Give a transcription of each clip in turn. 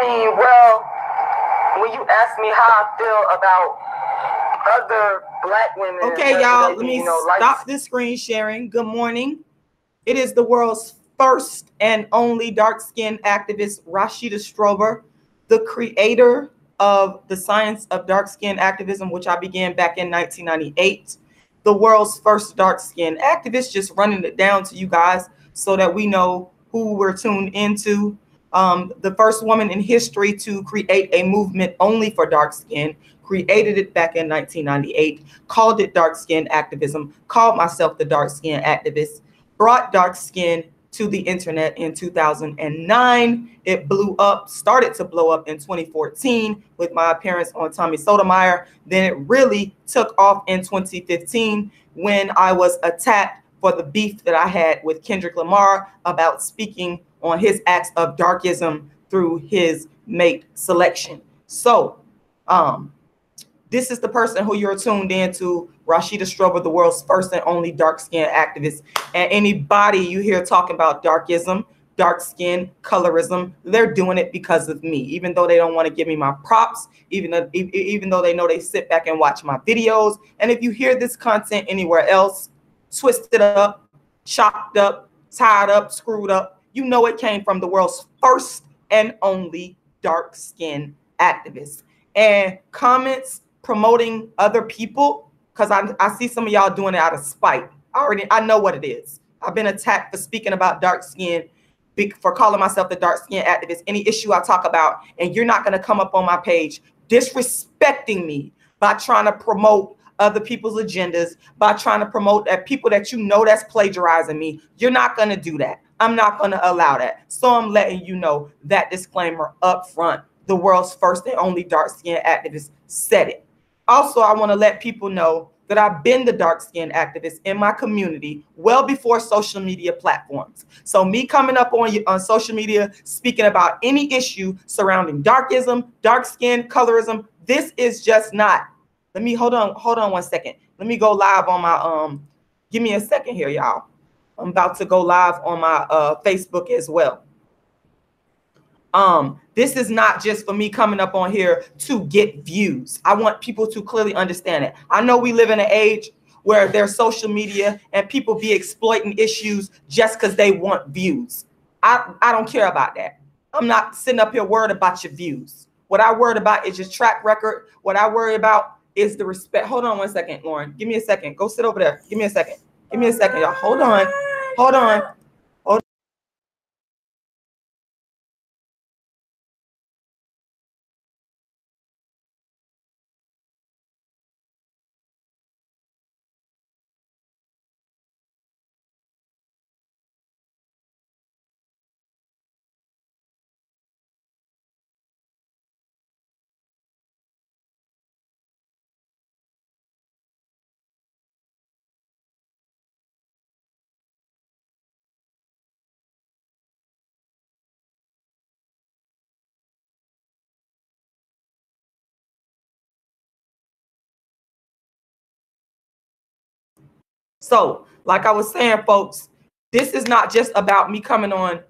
mean, well, when you ask me how I feel about other black women. Okay, y'all, let me stop this screen sharing. Good morning. It is the world's first and only dark-skinned activist, Rashida Strober, the creator of the science of dark-skinned activism, which I began back in 1998. The world's first dark-skinned activist, just running it down to you guys so that we know who we're tuned into. The first woman in history to create a movement only for dark skin, created it back in 1998, called it dark skin activism, called myself the dark skin activist, brought dark skin to the internet in 2009. It blew up, started to blow up in 2014 with my appearance on Tommy Sotomayor. Then it really took off in 2015 when I was attacked for the beef that I had with Kendrick Lamar about speaking on his acts of darkism through his mate selection. So this is the person who you're tuned into, Rashida Strober, the world's first and only dark-skinned activist. And anybody you hear talking about darkism, dark skin, colorism, they're doing it because of me, even though they don't want to give me my props, even though they know they sit back and watch my videos. And if you hear this content anywhere else, twisted up, chopped up, tied up, screwed up, you know it came from the world's first and only dark-skinned activist. And comments promoting other people, because I see some of y'all doing it out of spite. I know what it is. I've been attacked for speaking about dark skin, for calling myself the dark skin activist, any issue I talk about, and you're not going to come up on my page disrespecting me by trying to promote other people's agendas, by trying to promote that people that you know that's plagiarizing me. You're not going to do that. I'm not going to allow that. So I'm letting you know that disclaimer up front. The world's first and only dark-skinned activist said it. Also, I want to let people know that I've been the dark-skinned activist in my community well before social media platforms. So me coming up on social media, speaking about any issue surrounding darkism, dark skin, colorism, this is just not. Let me hold on 1 second. Let me go live on my give me a second here, y'all. I'm about to go live on my Facebook as well. This is not just for me coming up on here to get views. I want people to clearly understand it. I know we live in an age where there's social media and people be exploiting issues just because they want views. I don't care about that. I'm not sitting up here worried about your views. What I worried about is your track record. What I worry about is the respect. Hold on 1 second, Lauren. Give me a second. Go sit over there. Give me a second. Give me a second, y'all. Hold on. Hold on. So, like I was saying, folks, this is not just about me coming on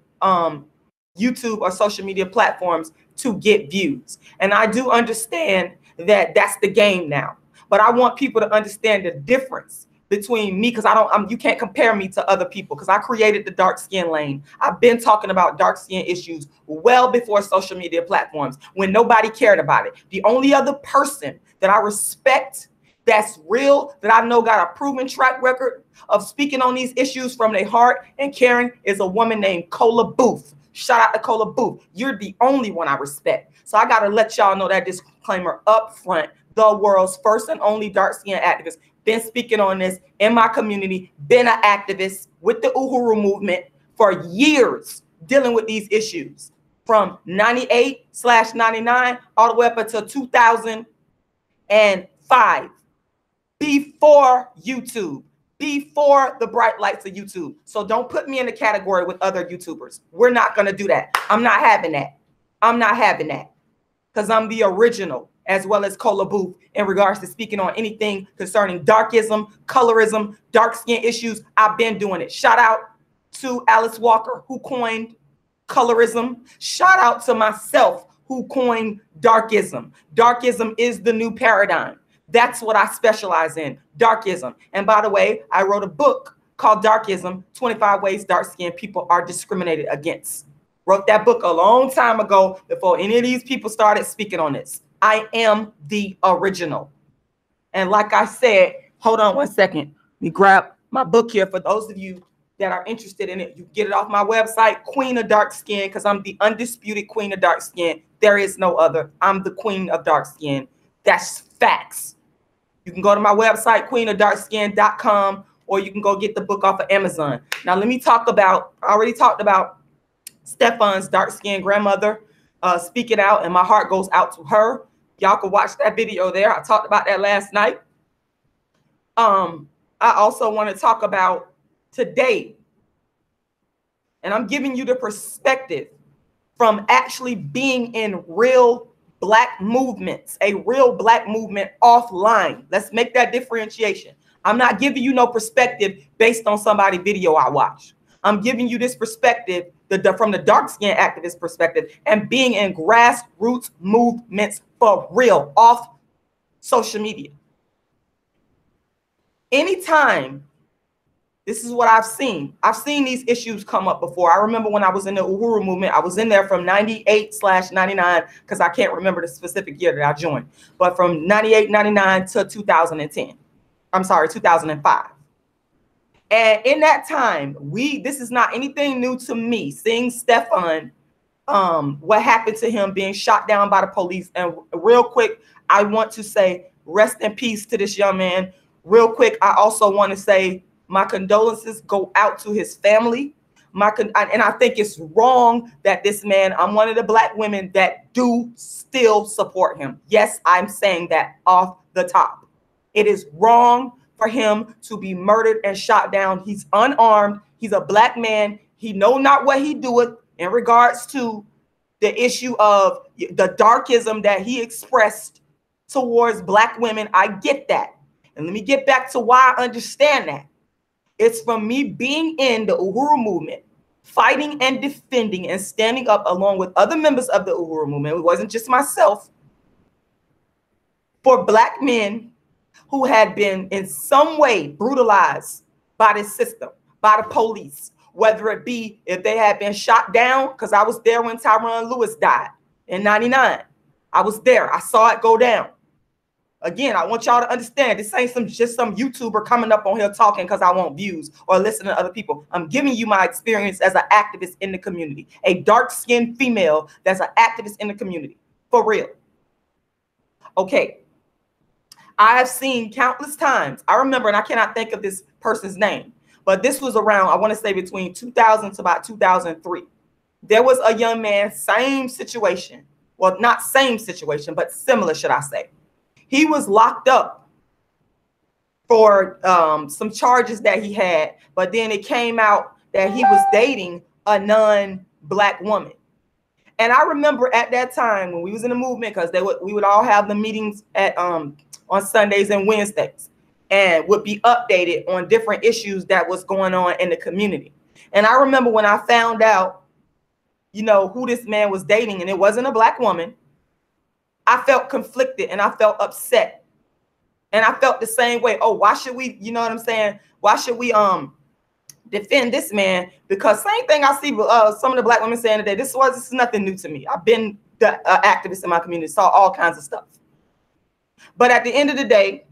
YouTube or social media platforms to get views. And I do understand that that's the game now. But I want people to understand the difference between me, because you can't compare me to other people, because I created the dark skin lane. I've been talking about dark skin issues well before social media platforms, when nobody cared about it. The only other person that I respect that's real, that I know got a proven track record of speaking on these issues from their heart and caring, is a woman named Cola Booth. Shout out to Cola Booth. You're the only one I respect. So I got to let y'all know that disclaimer up front. The world's first and only dark-skinned activist. Been speaking on this in my community. Been an activist with the Uhuru movement for years, dealing with these issues from 98/99 all the way up until 2005. Before YouTube, before the bright lights of YouTube. So don't put me in the category with other YouTubers. We're not going to do that. I'm not having that. I'm not having that, because I'm the original, as well as Cola Booth, in regards to speaking on anything concerning darkism, colorism, dark skin issues. I've been doing it. Shout out to Alice Walker, who coined colorism. Shout out to myself, who coined Darkism. Darkism is the new paradigm. That's what I specialize in, Darkism. And by the way, I wrote a book called Darkism, 25 Ways Dark-Skinned People Are Discriminated Against. Wrote that book a long time ago before any of these people started speaking on this. I am the original. And like I said, hold on one second. Let me grab my book here for those of you that are interested in it. You get it off my website, Queen of Dark Skin, because I'm the undisputed Queen of Dark Skin. There is no other. I'm the Queen of Dark Skin. That's facts. You can go to my website, queenofdarkskin.com, or you can go get the book off of Amazon. Now, let me talk about, I already talked about Stephon's dark-skinned grandmother speaking out, and my heart goes out to her. Y'all can watch that video there. I talked about that last night. I also want to talk about today, and I'm giving you the perspective from actually being in real Black movements, a real Black movement offline. Let's make that differentiation. I'm not giving you no perspective based on somebody's video I watch. I'm giving you this perspective from the dark-skinned activist perspective and being in grassroots movements for real off social media. Anytime, this is what I've seen. I've seen these issues come up before. I remember when I was in the Uhuru movement, I was in there from 98/99, because I can't remember the specific year that I joined, but from 98, 99 to 2010. I'm sorry, 2005. And in that time, this is not anything new to me, seeing Stephon, what happened to him being shot down by the police. And real quick, I want to say rest in peace to this young man. Real quick, I also want to say my condolences go out to his family. And I think it's wrong that this man, I'm one of the Black women that do still support him. Yes, I'm saying that off the top. It is wrong for him to be murdered and shot down. He's unarmed. He's a Black man. He know not what he doeth in regards to the issue of the darkism that he expressed towards Black women. I get that. And let me get back to why I understand that. It's from me being in the Uhuru movement, fighting and defending and standing up along with other members of the Uhuru movement. It wasn't just myself. For Black men who had been in some way brutalized by this system, by the police, whether it be if they had been shot down, because I was there when Tyron Lewis died in 99. I was there. I saw it go down. Again, I want y'all to understand, this ain't just some YouTuber coming up on here talking because I want views or listening to other people. I'm giving you my experience as an activist in the community, a dark-skinned female that's an activist in the community, for real. Okay. I have seen countless times. I remember, and I cannot think of this person's name, but this was around, I want to say between 2000 to about 2003. There was a young man, same situation. Well, not same situation, but similar, should I say. He was locked up for some charges that he had, but then it came out that he was dating a non-Black woman. And I remember at that time when we was in the movement, because we would all have the meetings at on Sundays and Wednesdays, and would be updated on different issues that was going on in the community. And I remember when I found out, you know, who this man was dating, and it wasn't a Black woman, I felt conflicted and I felt upset. And I felt the same way. Oh, why should we, you know what I'm saying? Why should we defend this man? Because same thing I see some of the Black women saying today, this is nothing new to me. I've been the activist in my community, saw all kinds of stuff. But at the end of the day,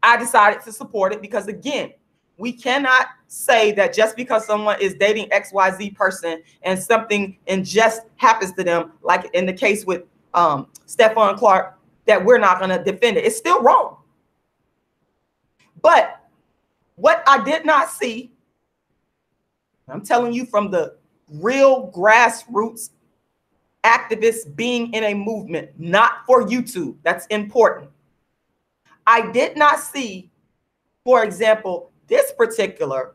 I decided to support it because, again, we cannot say that just because someone is dating XYZ person and something unjust happens to them, like in the case with Stephon Clark, that we're not going to defend it. It's still wrong. But what I did not see, I'm telling you from the real grassroots activists being in a movement, not for YouTube. That's important. I did not see, for example, this particular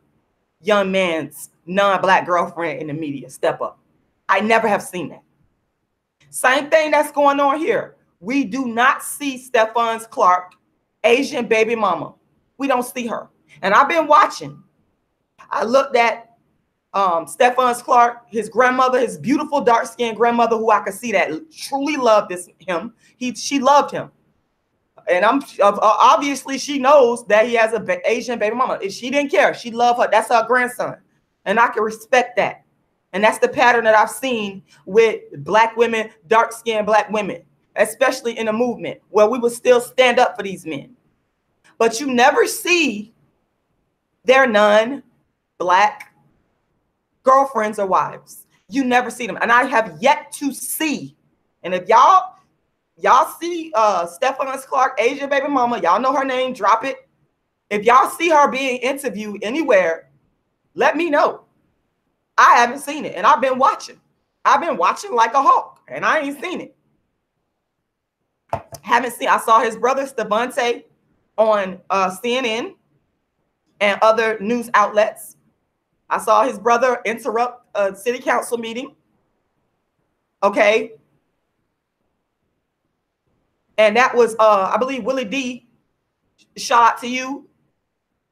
young man's non-Black girlfriend in the media step up. I never have seen that. Same thing that's going on here. We do not see Stephon Clark Asian baby mama. We don't see her. And I've been watching. I looked at Stephon Clark, his grandmother, his beautiful dark-skinned grandmother, who I could see that truly loved him. She loved him. And obviously she knows that he has an Asian baby mama. If she didn't care, she loved her. That's her grandson. And I can respect that. And that's the pattern that I've seen with black women, dark-skinned black women, especially in the movement, where we would still stand up for these men. But you never see their non-black girlfriends or wives. You never see them. And I have yet to see. And if y'all see Stephon Clark Asian baby mama, y'all know her name, drop it. If y'all see her being interviewed anywhere, let me know. I haven't seen it, and I've been watching. I've been watching like a hawk, and I ain't seen it. Haven't seen. I saw his brother Stevante on CNN and other news outlets. I saw his brother interrupt a city council meeting. Okay. And that was, I believe, Willie D. Shout out to you.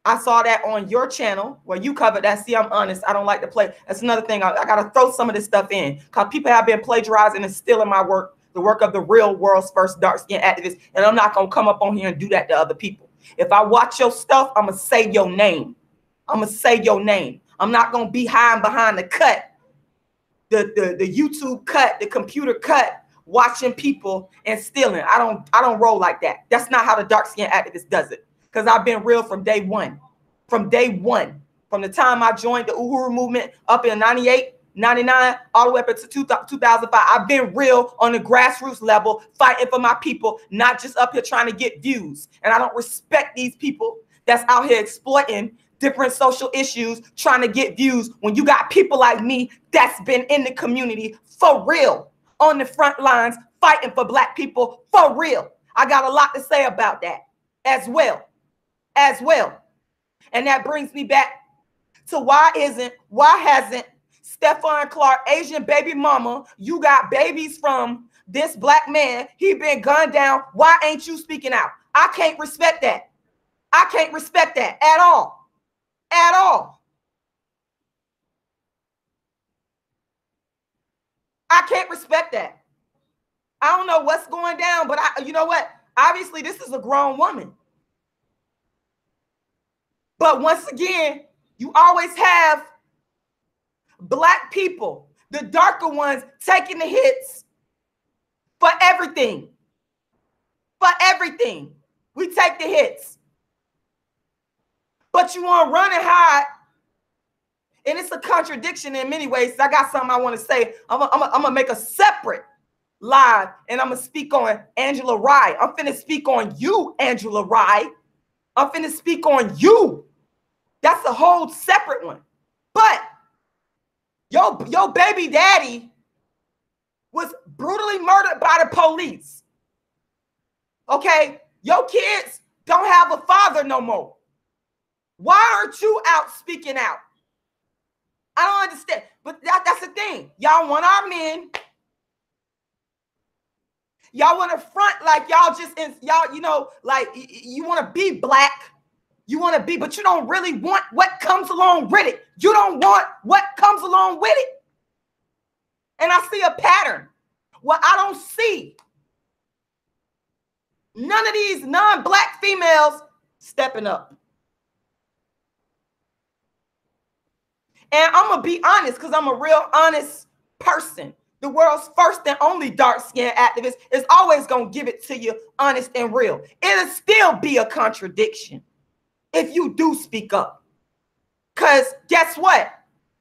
I saw that on your channel where you covered that. See, I'm honest. I don't like to play. That's another thing. I got to throw some of this stuff in because people have been plagiarizing and stealing my work, the work of the real world's first dark-skinned activist. And I'm not going to come up on here and do that to other people. If I watch your stuff, I'm going to say your name. I'm going to say your name. I'm not going to be hiding behind the cut, the YouTube cut, the computer cut, watching people and stealing. I don't roll like that. That's not how the dark-skinned activist does it. Because I've been real from day one. From day one. From the time I joined the Uhuru movement up in 98, 99, all the way up into 2005. I've been real on the grassroots level, fighting for my people, not just up here trying to get views. And I don't respect these people that's out here exploiting different social issues, trying to get views when you got people like me that's been in the community for real, on the front lines, fighting for black people for real. I got a lot to say about that as well. And that brings me back to why hasn't Stephon Clark Asian baby mama, you got babies from this black man, he been gunned down, why ain't you speaking out? I can't respect that. I can't respect that at all. At all. I can't respect that. I don't know what's going down, but you know what? Obviously, this is a grown woman. But once again, you always have black people, the darker ones, taking the hits for everything. For everything. We take the hits. But you want to run and hide. And it's a contradiction in many ways. I got something I want to say. I'm going to make a separate live, and I'm going to speak on Angela Rye. I'm finna speak on you, Angela Rye. I'm finna speak on you. That's a whole separate one. But your baby daddy was brutally murdered by the police. Okay? Your kids don't have a father no more. Why aren't you out speaking out? I don't understand. But that's the thing. Y'all want our men. Y'all want to front like y'all just, y'all, you know, like you want to be black. You want to be, but you don't really want what comes along with it. You don't want what comes along with it. And I see a pattern. Well, I don't see none of these non-black females stepping up. And I'm going to be honest because I'm a real honest person. The world's first and only dark-skinned activist is always going to give it to you honest and real. It'll still be a contradiction if you do speak up. Because guess what?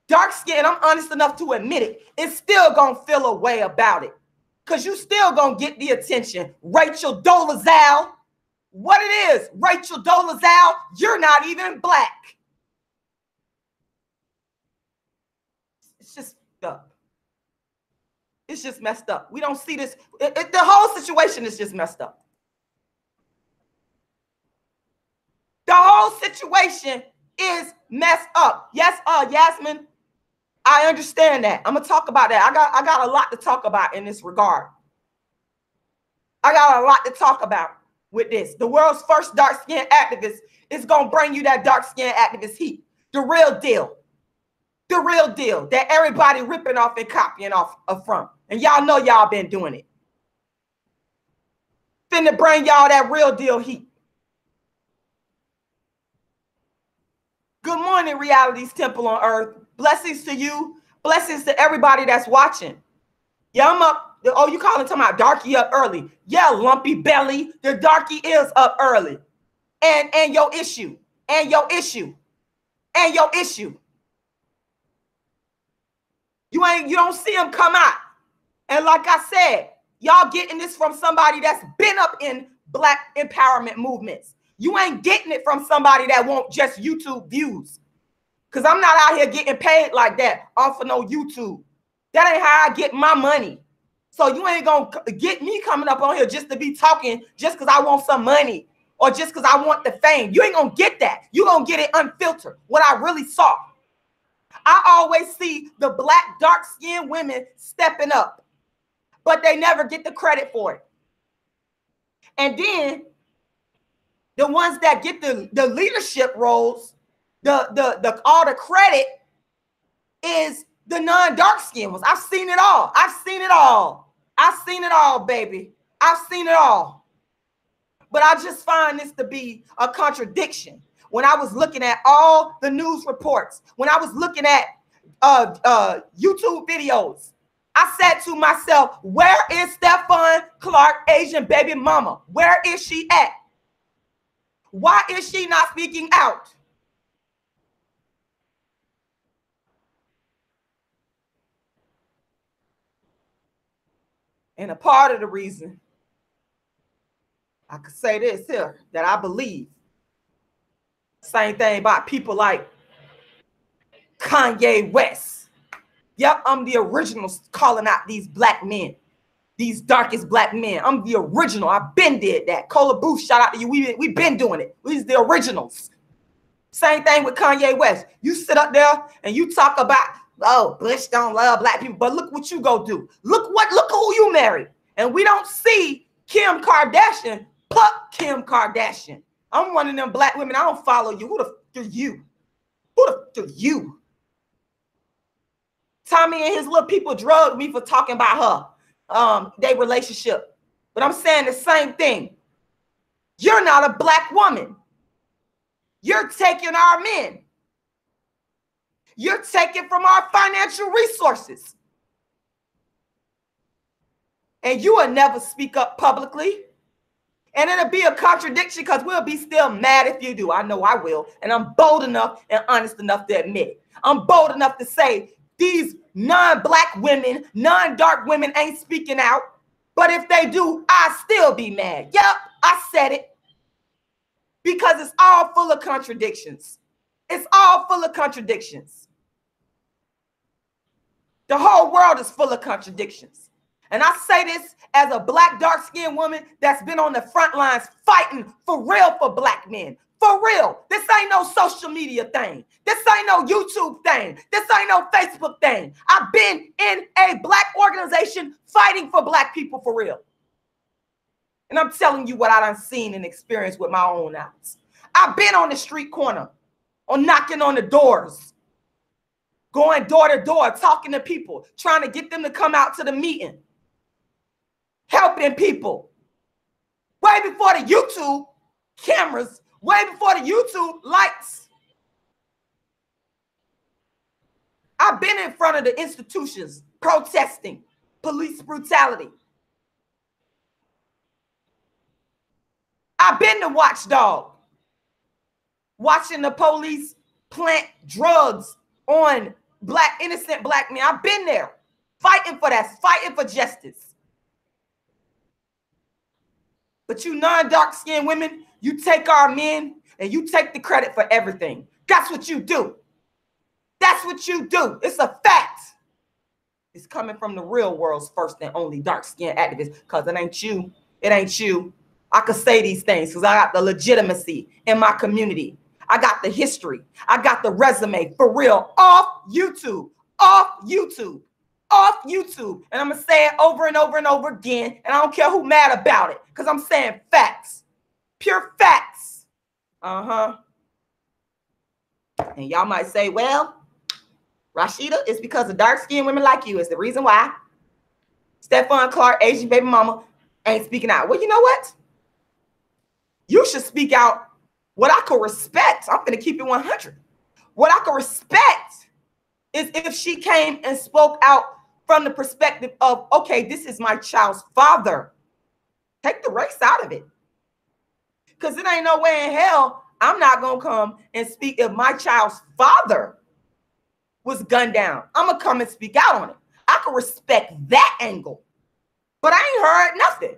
Dark-skinned, I'm honest enough to admit it, it's still going to feel a way about it. Because you still going to get the attention. Rachel Dolezal, what it is, Rachel Dolezal, you're not even black. It's just up. It's just messed up. We don't see this. The whole situation is just messed up. The whole situation is messed up. Yes, Yasmin, I understand that. I'm gonna talk about that. I got a lot to talk about in this regard. I got a lot to talk about with this. The world's first dark-skinned activist is gonna bring you that dark-skinned activist heat. The real deal. The real deal that everybody ripping off and copying off from. And y'all know y'all been doing it. Finna bring y'all that real deal heat. Good morning, Reality's Temple on Earth. Blessings to you. Blessings to everybody that's watching. Yeah, I'm up. Oh, you calling talking about darky up early. Yeah, lumpy belly. The darky is up early. And your issue. And your issue. And your issue. You don't see them come out. And like I said, y'all getting this from somebody that's been up in Black empowerment movements. You ain't getting it from somebody that want just YouTube views. Because I'm not out here getting paid like that off of no YouTube. That ain't how I get my money. So you ain't going to get me coming up on here just to be talking just because I want some money or just because I want the fame. You ain't going to get that. You going to get it unfiltered, what I really saw. I always see the Black dark-skinned women stepping up, but they never get the credit for it. And then the ones that get the leadership roles, all the credit is the non-dark-skinned ones. I've seen it all. I've seen it all. I've seen it all, baby. I've seen it all. But I just find this to be a contradiction. When I was looking at all the news reports, when I was looking at YouTube videos, I said to myself, where is Stephon Clark Asian baby mama? Where is she at? Why is she not speaking out? And a part of the reason, I could say this here, that I believe, same thing about people like Kanye West. Yep, I'm the original calling out these Black men, these darkest Black men. I'm the original. I've been did that. Cola Booth, shout out to you. We've been doing it. We's the originals. Same thing with Kanye West. You sit up there and you talk about, oh, Bush don't love Black people, but look what you go do. Look who you married. And we don't see Kim Kardashian pluck Kim Kardashian. I'm one of them Black women. I don't follow you. Who the f are you? Who the f are you? Tommy and his little people drugged me for talking about her, their relationship. But I'm saying the same thing. You're not a Black woman. You're taking our men. You're taking from our financial resources. And you will never speak up publicly. And it'll be a contradiction because we'll be still mad if you do. I know I will. And I'm bold enough and honest enough to admit it. I'm bold enough to say these non-Black women, non-dark women ain't speaking out. But if they do, I'll still be mad. Yep, I said it. Because it's all full of contradictions. It's all full of contradictions. The whole world is full of contradictions. And I say this as a Black dark-skinned woman that's been on the front lines fighting for real for Black men. For real. This ain't no social media thing. This ain't no YouTube thing. This ain't no Facebook thing. I've been in a Black organization fighting for Black people for real. And I'm telling you what I done seen and experienced with my own eyes. I've been on the street corner, on knocking on the doors, going door to door, talking to people, trying to get them to come out to the meeting, helping people. Way before the YouTube cameras, way before the YouTube lights. I've been in front of the institutions protesting police brutality. I've been the watchdog, watching the police plant drugs on innocent Black men. I've been there, fighting for that, fighting for justice. But you non-dark-skinned women, you take our men and you take the credit for everything. That's what you do. That's what you do. It's a fact. It's coming from the real world's first and only dark-skinned activists, because it ain't you. It ain't you. I could say these things because I got the legitimacy in my community. I got the history. I got the resume for real. Off YouTube. Off YouTube. Off YouTube. And I'm going to say it over and over and over again. And I don't care who mad about it because I'm saying facts. Pure facts. Uh-huh. And y'all might say, well, Rashida, it's because of dark-skinned women like you is the reason why Stephon Clark Asian baby mama ain't speaking out. Well, you know what? You should speak out what I could respect. I'm going to keep it 100. What I could respect is if she came and spoke out from the perspective of, okay, this is my child's father. Take the race out of it. Because it ain't no way in hell I'm not going to come and speak if my child's father was gunned down. I'm going to come and speak out on it. I can respect that angle. But I ain't heard nothing.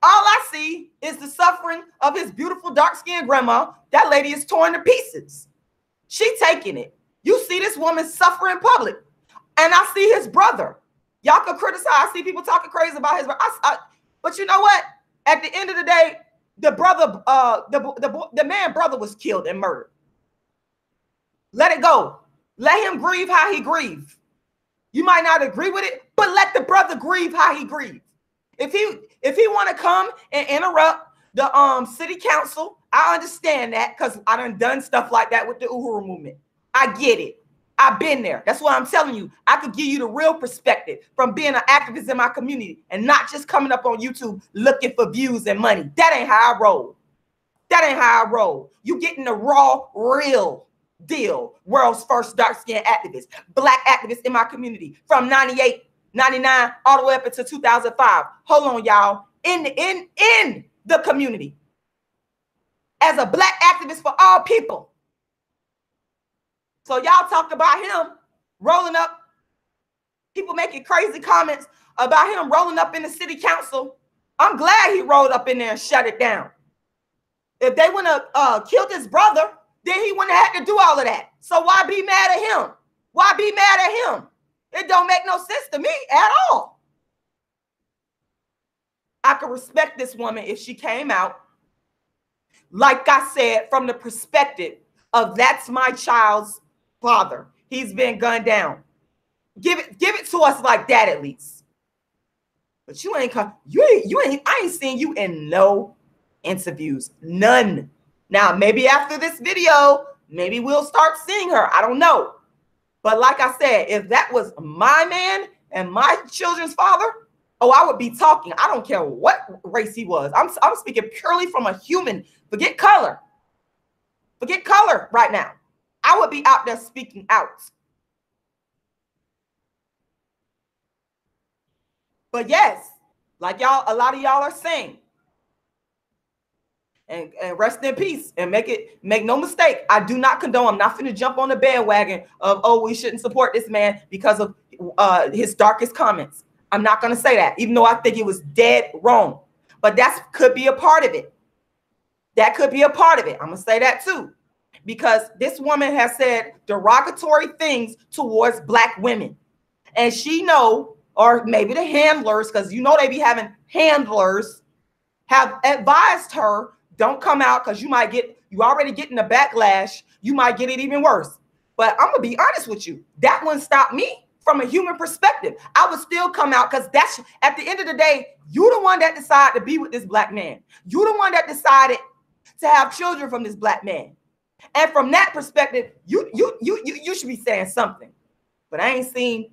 All I see is the suffering of his beautiful dark-skinned grandma. That lady is torn to pieces. She taking it. You see this woman suffer in public. And I see his brother. Y'all can criticize. I see people talking crazy about his brother. But you know what? At the end of the day, the brother, the man brother was killed and murdered. Let it go. Let him grieve how he grieve. You might not agree with it, but let the brother grieve how he grieve. If he want to come and interrupt the city council, I understand that because I done stuff like that with the Uhuru movement. I get it. I've been there. That's why I'm telling you. I could give you the real perspective from being an activist in my community and not just coming up on YouTube looking for views and money. That ain't how I roll. That ain't how I roll. You getting the raw, real deal. World's first dark-skinned activist, black activist in my community from 98, 99, all the way up until 2005. Hold on, y'all. In the community. As a black activist for all people. So y'all talked about him rolling up, people making crazy comments about him rolling up in the city council. I'm glad he rolled up in there and shut it down. If they wouldn't have killed his brother, then he wouldn't have had to do all of that. So why be mad at him? Why be mad at him? It don't make no sense to me at all. I could respect this woman if she came out, like I said, from the perspective of that's my child's father. He's been gunned down. Give it to us like that at least. But you ain't I ain't seen you in no interviews. None. Now, maybe after this video, maybe we'll start seeing her. I don't know. But like I said, if that was my man and my children's father, oh, I would be talking. I don't care what race he was. I'm speaking purely from a human. Forget color. Forget color right now. I would be out there speaking out. But yes, like y'all, a lot of y'all are saying, and rest in peace and make no mistake. I do not condone. I'm not finna jump on the bandwagon of, oh, we shouldn't support this man because of his darkest comments. I'm not going to say that, even though I think it was dead wrong. But that could be a part of it. That could be a part of it. I'm going to say that too. Because this woman has said derogatory things towards black women. And she know, or maybe the handlers, because you know they be having handlers, have advised her, don't come out because you already getting a backlash. You might get it even worse. But I'm going to be honest with you. That one stopped me. From a human perspective, I would still come out because that's at the end of the day, you the one that decided to be with this black man. You the one that decided to have children from this black man. And from that perspective, you should be saying something. But I ain't seen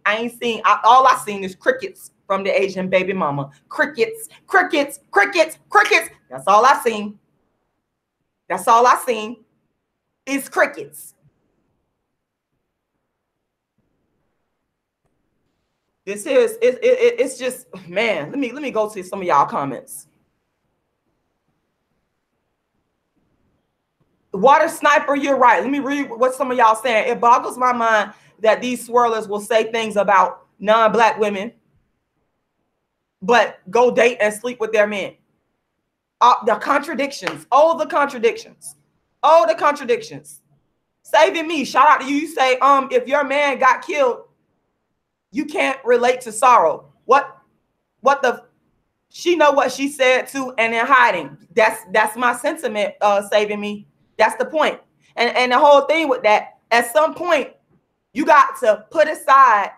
all I seen is crickets from the Asian baby mama. Crickets, crickets, crickets, crickets. That's all I seen. That's all I seen is crickets. This is it's just, man, let me go to some of y'all comments. Water Sniper, you're right. Let me read what some of y'all saying. It boggles my mind that these swirlers will say things about non-black women, but go date and sleep with their men. The contradictions. Oh, the contradictions. Oh, the contradictions. Saving me. Shout out to you. You say, if your man got killed, you can't relate to sorrow. What the? She know what she said too, and in hiding. That's my sentiment. Saving me. That's the point. And the whole thing with that. At some point, you got to put aside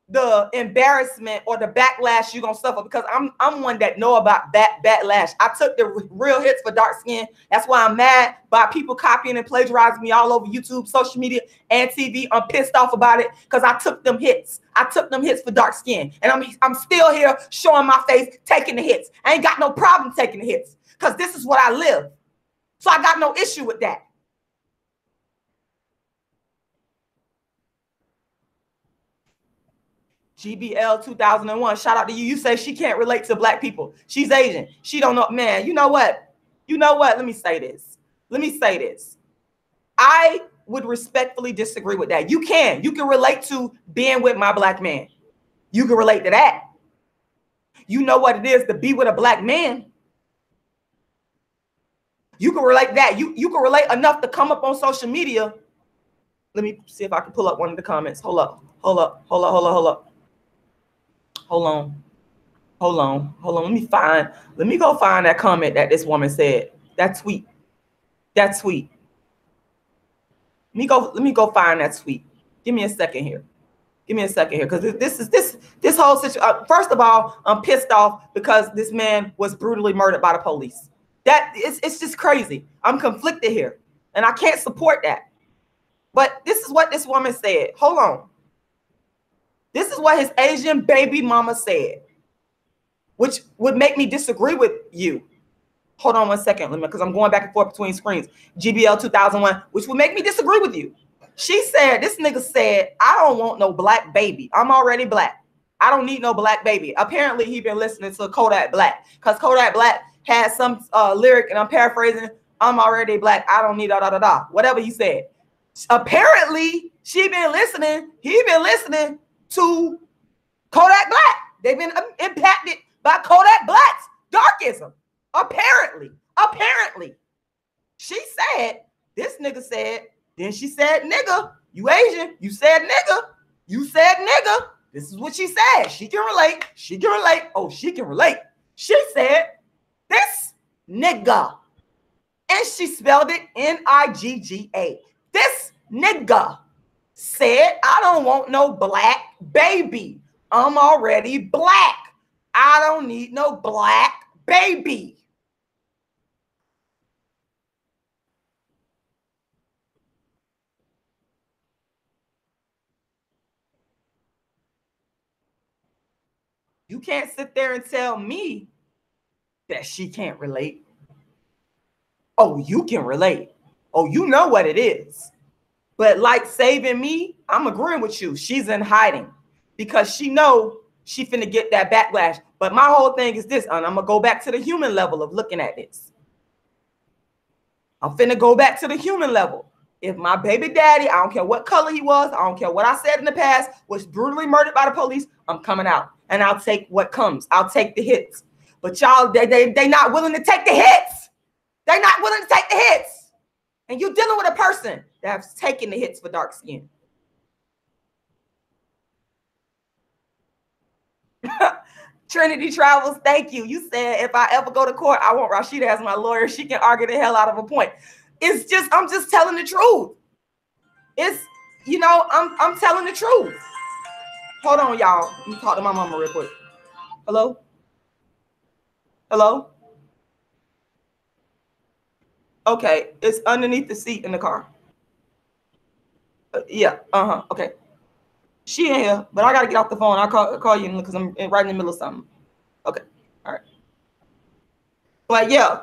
the embarrassment or the backlash you're gonna suffer, because I'm one that know about that backlash. I took the real hits for dark skin. That's why I'm mad by people copying and plagiarizing me all over YouTube, social media, and TV. I'm pissed off about it because I took them hits. I took them hits for dark skin, and I'm still here showing my face, taking the hits. I ain't got no problem taking the hits because this is what I live. So I got no issue with that. GBL 2001, shout out to you. You say she can't relate to black people. She's Asian. She don't know, man. You know what? You know what? Let me say this. Let me say this. I would respectfully disagree with that. You can relate to being with my black man. You can relate to that. You know what it is to be with a black man. You can relate that. You can relate enough to come up on social media. Let me see if I can pull up one of the comments. Hold up. Let me go find that comment that this woman said. That tweet. Let me go find that tweet. Give me a second here. Because this whole situation. First of all, I'm pissed off because this man was brutally murdered by the police. It's just crazy. I'm conflicted here, and I can't support that. But this is what this woman said. Hold on. This is what his Asian baby mama said, which would make me disagree with you. Hold on one second, because I'm going back and forth between screens. GBL 2001, which would make me disagree with you. She said, this nigga said, I don't want no black baby. I'm already black. I don't need no black baby. Apparently, he been listening to Kodak Black, because Kodak Black had some lyric, and I'm paraphrasing, I'm already black. I don't need da-da-da-da. Whatever he said. Apparently, he been listening to Kodak Black. They've been impacted by Kodak Black's Darkism. Apparently. She said, this nigga said, then she said, nigga, you Asian. You said nigga. This is what she said. She can relate. Oh, she can relate. She said, this nigga. And she spelled it N-I-G-G-A. This nigga said, I don't want no black baby. I'm already black. I don't need no black baby. You can't sit there and tell me that she can't relate. Oh, you can relate. Oh, you know what it is. But like saving me, I'm agreeing with you. She's in hiding because she know she finna get that backlash. But my whole thing is this, and I'm gonna go back to the human level of looking at this. I'm finna go back to the human level. If my baby daddy, I don't care what color he was, I don't care what I said in the past, was brutally murdered by the police, I'm coming out and I'll take what comes. I'll take the hits. But y'all, they not willing to take the hits. They're not willing to take the hits. And you're dealing with a person that's taking the hits for dark skin. Trinity Travels, thank you. You said if I ever go to court, I want Rashida as my lawyer. She can argue the hell out of a point. It's just, I'm just telling the truth. It's, you know, I'm telling the truth. Hold on, y'all. Let me talk to my mama real quick. Hello? Hello? Okay, it's underneath the seat in the car. Yeah, okay. She in here, but I gotta get off the phone. I'll call you because I'm right in the middle of something. Okay, all right. But yeah,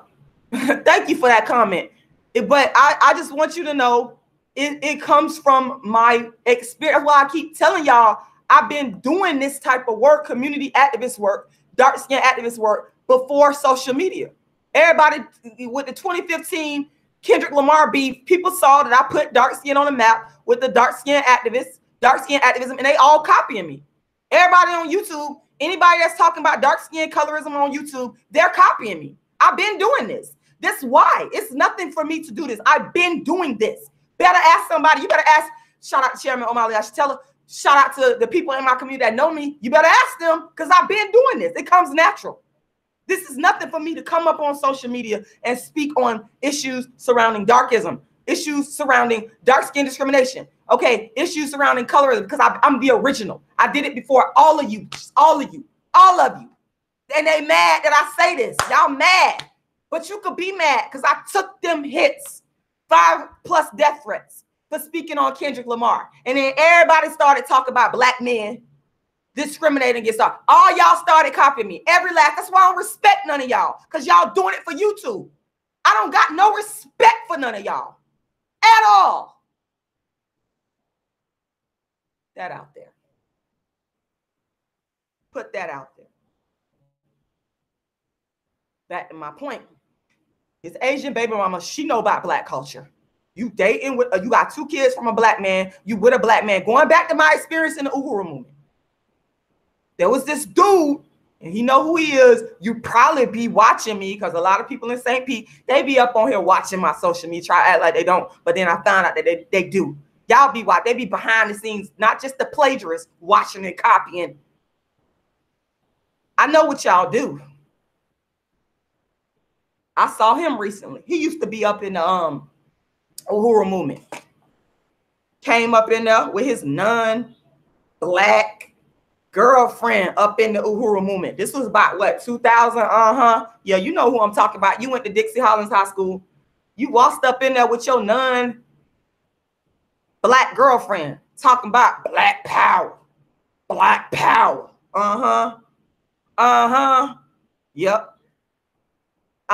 thank you for that comment. But I just want you to know it comes from my experience. Why I keep telling y'all I've been doing this type of work, community activist work, dark skin activist work before social media. Everybody with the 2015 Kendrick Lamar beef, people saw that I put dark skin on the map with the dark skin activists, dark skin activism, and they all copying me. Everybody on YouTube, anybody that's talking about dark skin colorism on YouTube, they're copying me. I've been doing this. This is why. It's nothing for me to do this. I've been doing this. Better ask somebody. You better ask, shout out to Chairman O'Malley, I should tell her, shout out to the people in my community that know me. You better ask them because I've been doing this. It comes natural. This is nothing for me to come up on social media and speak on issues surrounding darkism. issues surrounding dark skin discrimination. Okay, issues surrounding colorism, because I'm the original. I did it before all of you. And they mad that I say this. Y'all mad. But you could be mad because I took them hits. 5+ death threats for speaking on Kendrick Lamar. And then everybody started talking about black men discriminating against all. All y'all started copying me. Every last. That's why I don't respect none of y'all. Because y'all doing it for YouTube. I don't got no respect for none of y'all. At all. That out there. Put that out there. Back to my point. This Asian baby mama, she know about black culture. You dating with, you got 2 kids from a black man. You with a black man. Going back to my experience in the Uhuru movement. There was this dude, and he know who he is. You probably be watching me because a lot of people in St. Pete, they be up on here watching my social media, try to act like they don't. But then I found out that they do. Y'all be watching. They be behind the scenes, not just the plagiarists watching and copying. I know what y'all do. I saw him recently. He used to be up in the Uhuru movement. Came up in there with his non-black girlfriend up in the Uhuru movement. This was about what, 2000? Yeah, you know who I'm talking about. You went to Dixie Hollins High School. You walked up in there with your non-black girlfriend talking about black power. Black power. Yep.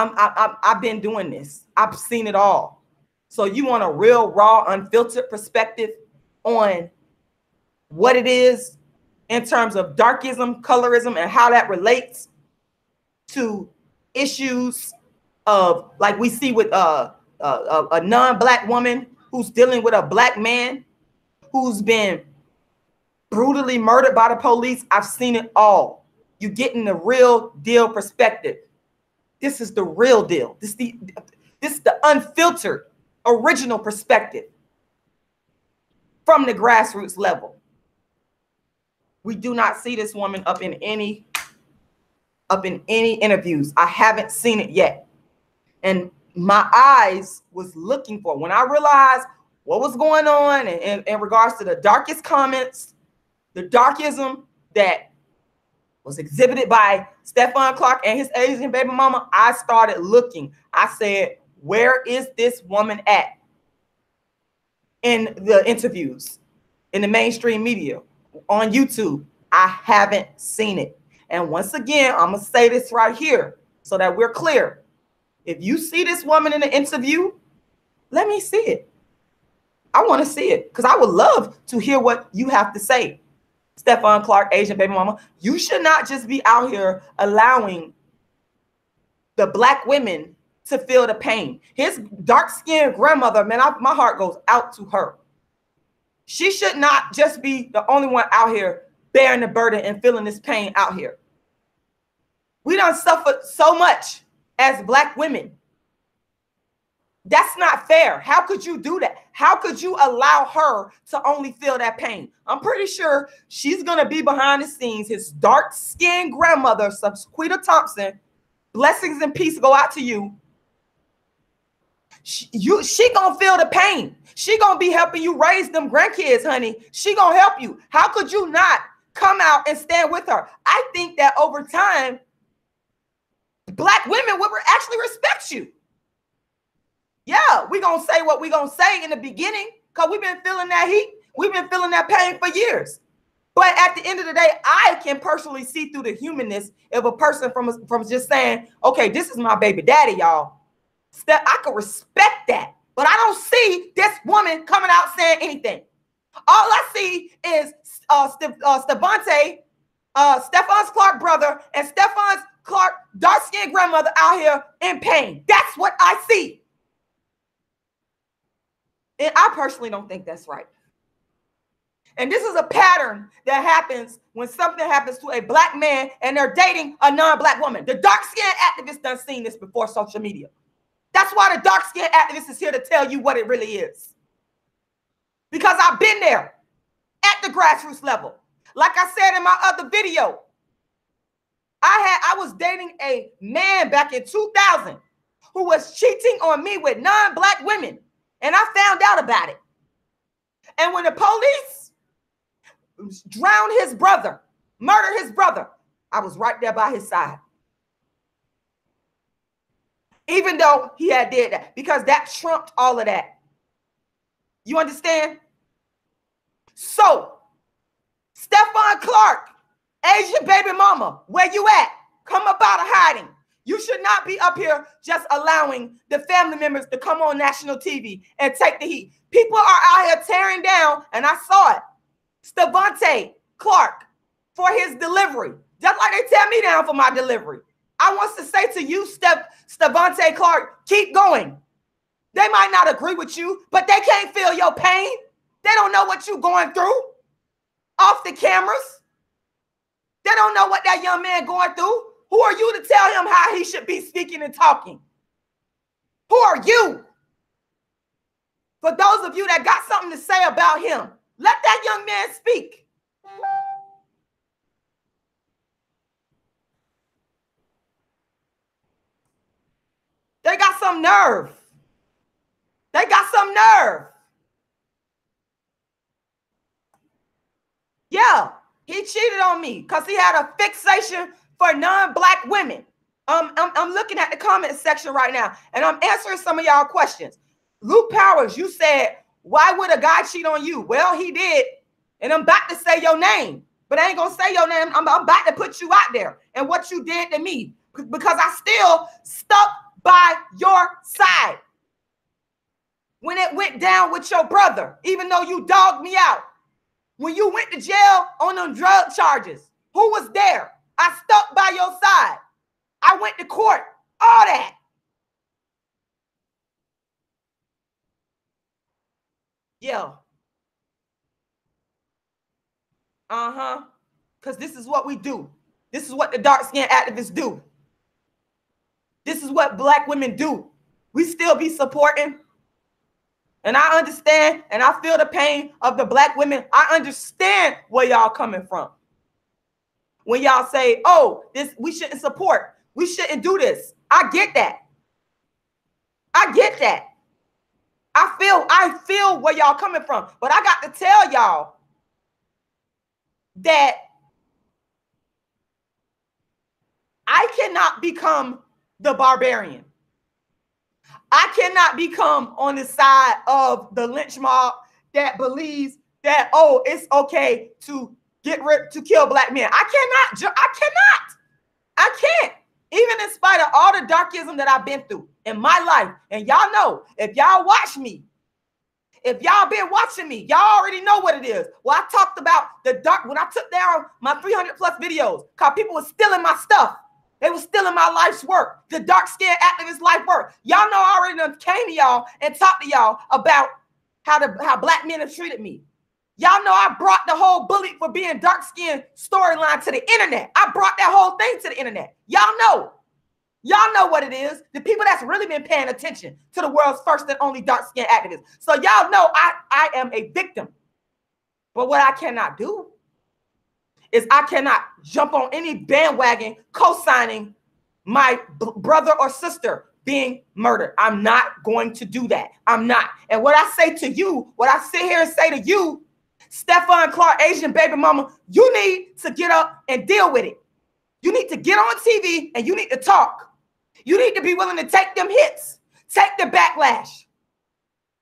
I've been doing this. I've seen it all. So you want a real, raw, unfiltered perspective on what it is in terms of darkism, colorism, and how that relates to issues of, like we see with a non-black woman who's dealing with a black man who's been brutally murdered by the police. I've seen it all. You're getting the real deal perspective. This is the real deal. This is the unfiltered, original perspective from the grassroots level. We do not see this woman up in any interviews. I haven't seen it yet. And my eyes was looking for, when I realized what was going on in regards to the darkest comments, the darkism that was exhibited by Stephon Clark and his Asian baby mama, I started looking. I said, where is this woman at in the interviews, in the mainstream media, on YouTube? I haven't seen it. And once again, I'm going to say this right here so that we're clear. If you see this woman in the interview, let me see it. I want to see it because I would love to hear what you have to say. Stephon Clark, Asian baby mama, you should not just be out here allowing the black women to feel the pain. His dark-skinned grandmother, man, my heart goes out to her. She should not just be the only one out here bearing the burden and feeling this pain out here. We done suffered so much as black women. That's not fair. How could you do that? How could you allow her to only feel that pain? I'm pretty sure she's going to be behind the scenes. His dark-skinned grandmother, Subquita Thompson, blessings and peace go out to you. She going to feel the pain. She going to be helping you raise them grandkids, honey. She going to help you. How could you not come out and stand with her? I think that over time, black women will actually respect you. Yeah, we're going to say what we're going to say in the beginning because we've been feeling that heat. We've been feeling that pain for years. But at the end of the day, I can personally see through the humanness of a person from just saying, okay, this is my baby daddy, y'all. I could respect that. But I don't see this woman coming out saying anything. All I see is Stefan Clark brother and Stephon Clark dark-skinned grandmother out here in pain. That's what I see. And I personally don't think that's right. And this is a pattern that happens when something happens to a black man and they're dating a non-black woman. The dark-skinned activist done seen this before social media. That's why the dark-skinned activist is here to tell you what it really is. Because I've been there at the grassroots level. Like I said in my other video, I was dating a man back in 2000 who was cheating on me with non-black women. And I found out about it. And when the police drowned his brother, murdered his brother, I was right there by his side. Even though he had did that, because that trumped all of that. You understand? So, Stephon Clark, Asian baby mama, where you at? Come up out of hiding. You should not be up here just allowing the family members to come on national TV and take the heat. People are out here tearing down, and I saw it, Stephon Clark for his delivery, just like they tear me down for my delivery. I want to say to you, Stephon Clark, keep going. They might not agree with you, but they can't feel your pain. They don't know what you're going through off the cameras. They don't know what that young man going through. Who are you to tell him how he should be speaking and talking? Who are you? For those of you that got something to say about him, let that young man speak. They got some nerve. They got some nerve. Yeah, he cheated on me because he had a fixation for non-black women. I'm looking at the comment section right now, and I'm answering some of y'all questions. Luke Powers, you said, why would a guy cheat on you? Well, he did, and I'm about to say your name, but I ain't going to say your name. I'm about to put you out there and what you did to me, because I still stuck by your side when it went down with your brother, even though you dogged me out. When you went to jail on them drug charges, who was there? I stuck by your side. I went to court, all that. Yeah. Because this is what we do. This is what the dark-skinned activists do. This is what black women do. We still be supporting. And I understand and I feel the pain of the black women. I understand where y'all coming from. When y'all say, oh, this we shouldn't support. We shouldn't do this. I get that. I get that. I feel where y'all coming from. But I got to tell y'all that I cannot become the barbarian. I cannot become on the side of the lynch mob that believes that, oh, it's okay to to kill black men. I can't. Even in spite of all the darkism that I've been through in my life. And y'all know, if y'all watch me, if y'all been watching me, y'all already know what it is. Well, I talked about the dark, when I took down my 300 plus videos, because people were stealing my stuff. They were stealing my life's work, the dark-skinned activist life work. Y'all know I already done came to y'all and talked to y'all about how black men have treated me. Y'all know I brought the whole bullied for being dark-skinned storyline to the internet. I brought that whole thing to the internet. Y'all know. Y'all know what it is. The people that's really been paying attention to the world's first and only dark-skinned activist. So y'all know I am a victim. But what I cannot do is I cannot jump on any bandwagon co-signing my brother or sister being murdered. I'm not going to do that. I'm not. And what I say to you, what I sit here and say to you, Stephon Clark Asian baby mama, you need to get up and deal with it. You need to get on TV and you need to talk. You need to be willing to take them hits, take the backlash.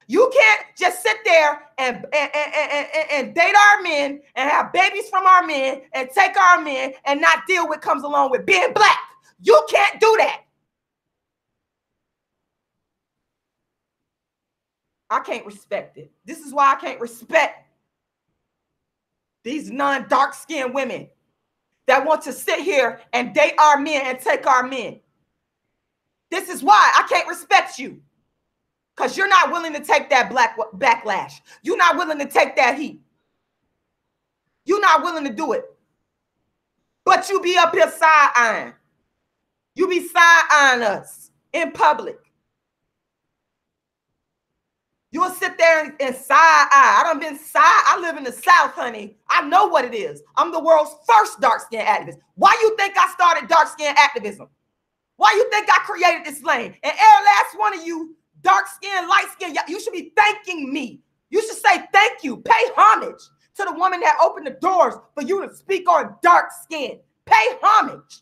You can't just sit there and date our men and have babies from our men and take our men and not deal with comes along with being black. You can't do that. I can't respect it. This is why I can't respect these non-dark-skinned women that want to sit here and date our men and take our men. This is why I can't respect you. Because you're not willing to take that black backlash. You're not willing to take that heat. You're not willing to do it. But you be up here side-eyeing. You be side-eyeing us in public. You'll sit there and side-eye. I live in the South, honey. I know what it is. I'm the world's first dark-skinned activist. Why you think I started dark-skinned activism? Why you think I created this lane? And every last one of you dark skin, light skin, you should be thanking me. You should say thank you. Pay homage to the woman that opened the doors for you to speak on dark skin. Pay homage.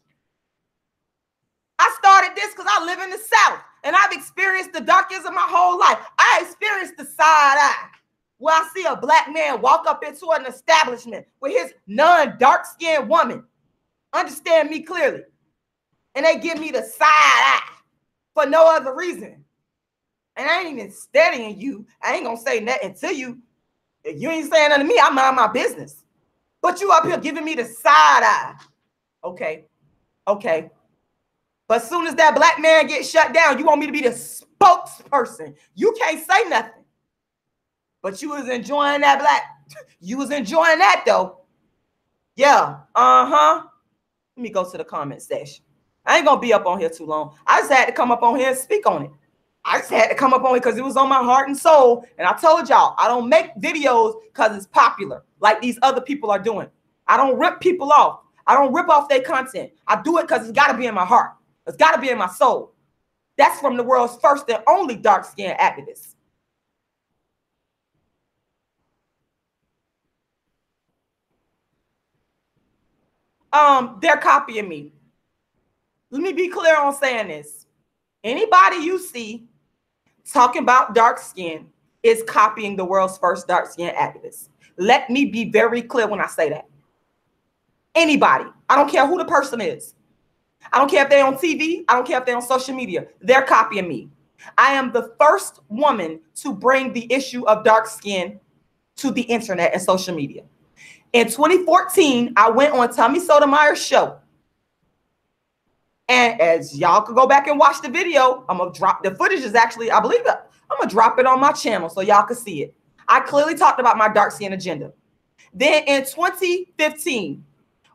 I started this because I live in the South and I've experienced the darkism my whole life. I experienced the side eye where I see a black man walk up into an establishment with his non-dark skinned woman. Understand me clearly. And they give me the side eye for no other reason. And I ain't even studying you. I ain't gonna say nothing to you. If you ain't saying nothing to me, I mind my business. But you up here giving me the side eye. Okay. Okay. But as soon as that black man gets shut down, you want me to be the spokesperson. You can't say nothing. But you was enjoying that you was enjoying that though. Yeah. Uh-huh. Let me go to the comment section. I ain't gonna be up on here too long. I just had to come up on here and speak on it. I just had to come up on it because it was on my heart and soul. And I told y'all, I don't make videos because it's popular like these other people are doing. I don't rip people off. I don't rip off their content. I do it because it's got to be in my heart. It's got to be in my soul. That's from the world's first and only dark-skinned activist. They're copying me. Let me be clear on saying this. Anybody you see talking about dark skin is copying the world's first dark skin activist. Let me be very clear when I say that. Anybody, I don't care who the person is. I don't care if they're on TV. I don't care if they're on social media. They're copying me. I am the first woman to bring the issue of dark skin to the internet and social media. In 2014, I went on Tommy Sotomayor's show. And as y'all could go back and watch the video, I'm going to drop the footage is actually, I believe it. I'm going to drop it on my channel so y'all can see it. I clearly talked about my dark skin agenda. Then in 2015,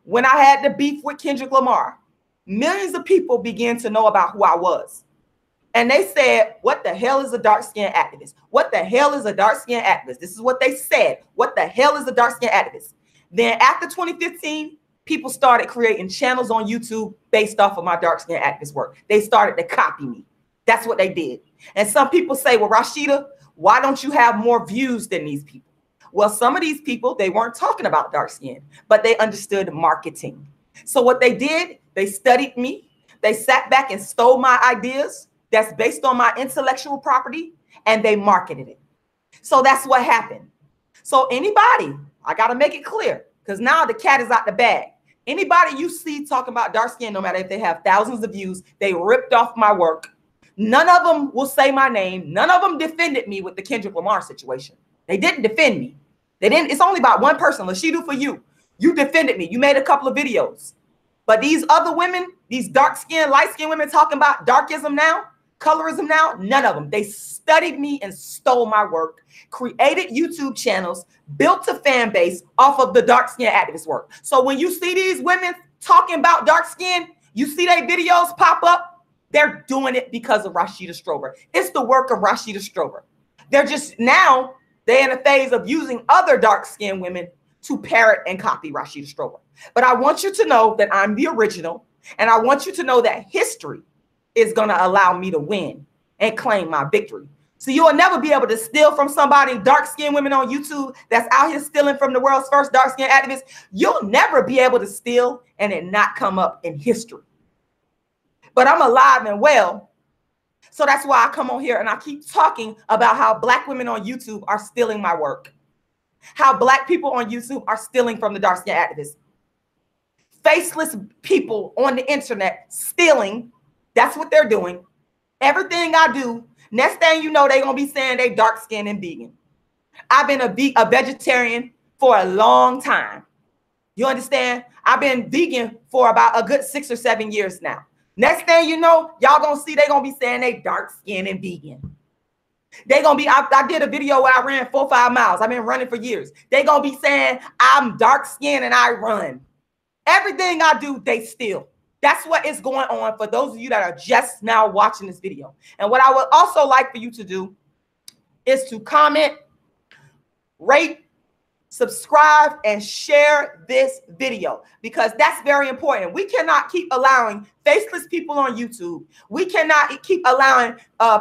when I had the beef with Kendrick Lamar, millions of people began to know about who I was. And they said, what the hell is a dark skin activist? What the hell is a dark skin activist? This is what they said. What the hell is a dark skin activist? Then after 2015, people started creating channels on YouTube based off of my dark skin activist work. They started to copy me. That's what they did. And some people say, well, Rashida, why don't you have more views than these people? Well, some of these people, they weren't talking about dark skin, but they understood marketing. So what they did, they studied me. They sat back and stole my ideas that's based on my intellectual property, and they marketed it. So that's what happened. So anybody, I got to make it clear, because now the cat is out the bag. Anybody you see talking about dark skin, no matter if they have thousands of views, they ripped off my work. None of them will say my name. None of them defended me with the Kendrick Lamar situation. They didn't defend me. They didn't. It's only about one person, Rashida, for you. You defended me. You made a couple of videos. But these other women, these dark-skinned, light-skinned women talking about darkism now, colorism now, none of them. They studied me and stole my work, created YouTube channels, built a fan base off of the dark-skinned activist work. So when you see these women talking about dark skin, you see their videos pop up, they're doing it because of Rashida Strober. It's the work of Rashida Strober. They're just now, they're in a phase of using other dark-skinned women to parrot and copy Rashida Strober. But I want you to know that I'm the original, and I want you to know that history is going to allow me to win and claim my victory. So you'll never be able to steal from somebody, dark-skinned women on YouTube that's out here stealing from the world's first dark-skinned activist. You'll never be able to steal and it not come up in history. But I'm alive and well. So that's why I come on here and I keep talking about how Black women on YouTube are stealing my work. How Black people on YouTube are stealing from the dark-skinned activists. Faceless people on the internet stealing. That's what they're doing. Everything I do, next thing you know, they're going to be saying they dark-skinned and vegan. I've been a vegetarian for a long time. You understand? I've been vegan for about a good 6 or 7 years now. Next thing you know, y'all going to see they're going to be saying they dark-skinned and vegan. They gonna be, I did a video where I ran 4 or 5 miles. I've been running for years. They gonna be saying I'm dark skinned and I run. Everything I do, they steal. That's what is going on for those of you that are just now watching this video. And what I would also like for you to do is to comment, rate, subscribe, and share this video, because that's very important. We cannot keep allowing faceless people on YouTube. We cannot keep allowing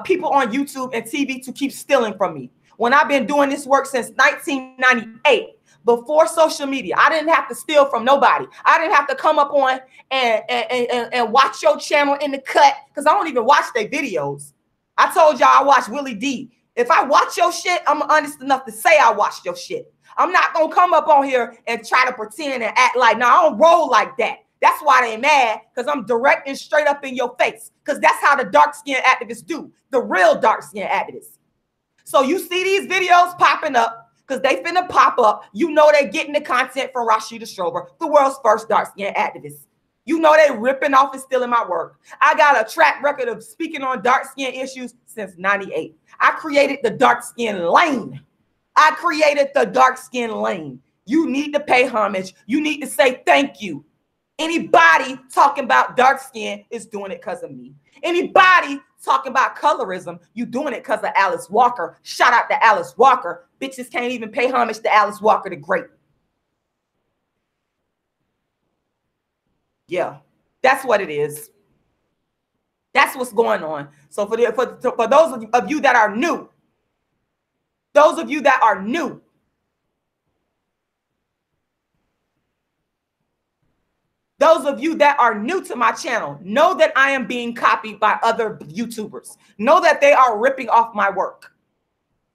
people on YouTube and TV to keep stealing from me. When I've been doing this work since 1998, before social media, I didn't have to steal from nobody. I didn't have to come up on and watch your channel in the cut, because I don't even watch their videos. I told y'all I watch Willie D. If I watch your shit, I'm honest enough to say I watched your shit. I'm not going to come up on here and try to pretend and act like, no, I don't roll like that. That's why they mad, because I'm direct and straight up in your face, because that's how the dark-skinned activists do, the real dark-skinned activists. So you see these videos popping up, because they finna pop up. You know they're getting the content from Rashida Strober, the world's first dark-skinned activist. You know they ripping off and stealing my work. I got a track record of speaking on dark-skinned issues since 98. I created the dark-skinned lane. I created the dark-skinned lane. You need to pay homage. You need to say thank you. Anybody talking about dark skin is doing it because of me. Anybody talking about colorism, you doing it because of Alice Walker. Shout out to Alice Walker. Bitches can't even pay homage to Alice Walker the Great. Yeah, that's what it is. That's what's going on. So for those of you that are new, those of you that are new, those of you that are new to my channel, know that I am being copied by other YouTubers. Know that they are ripping off my work.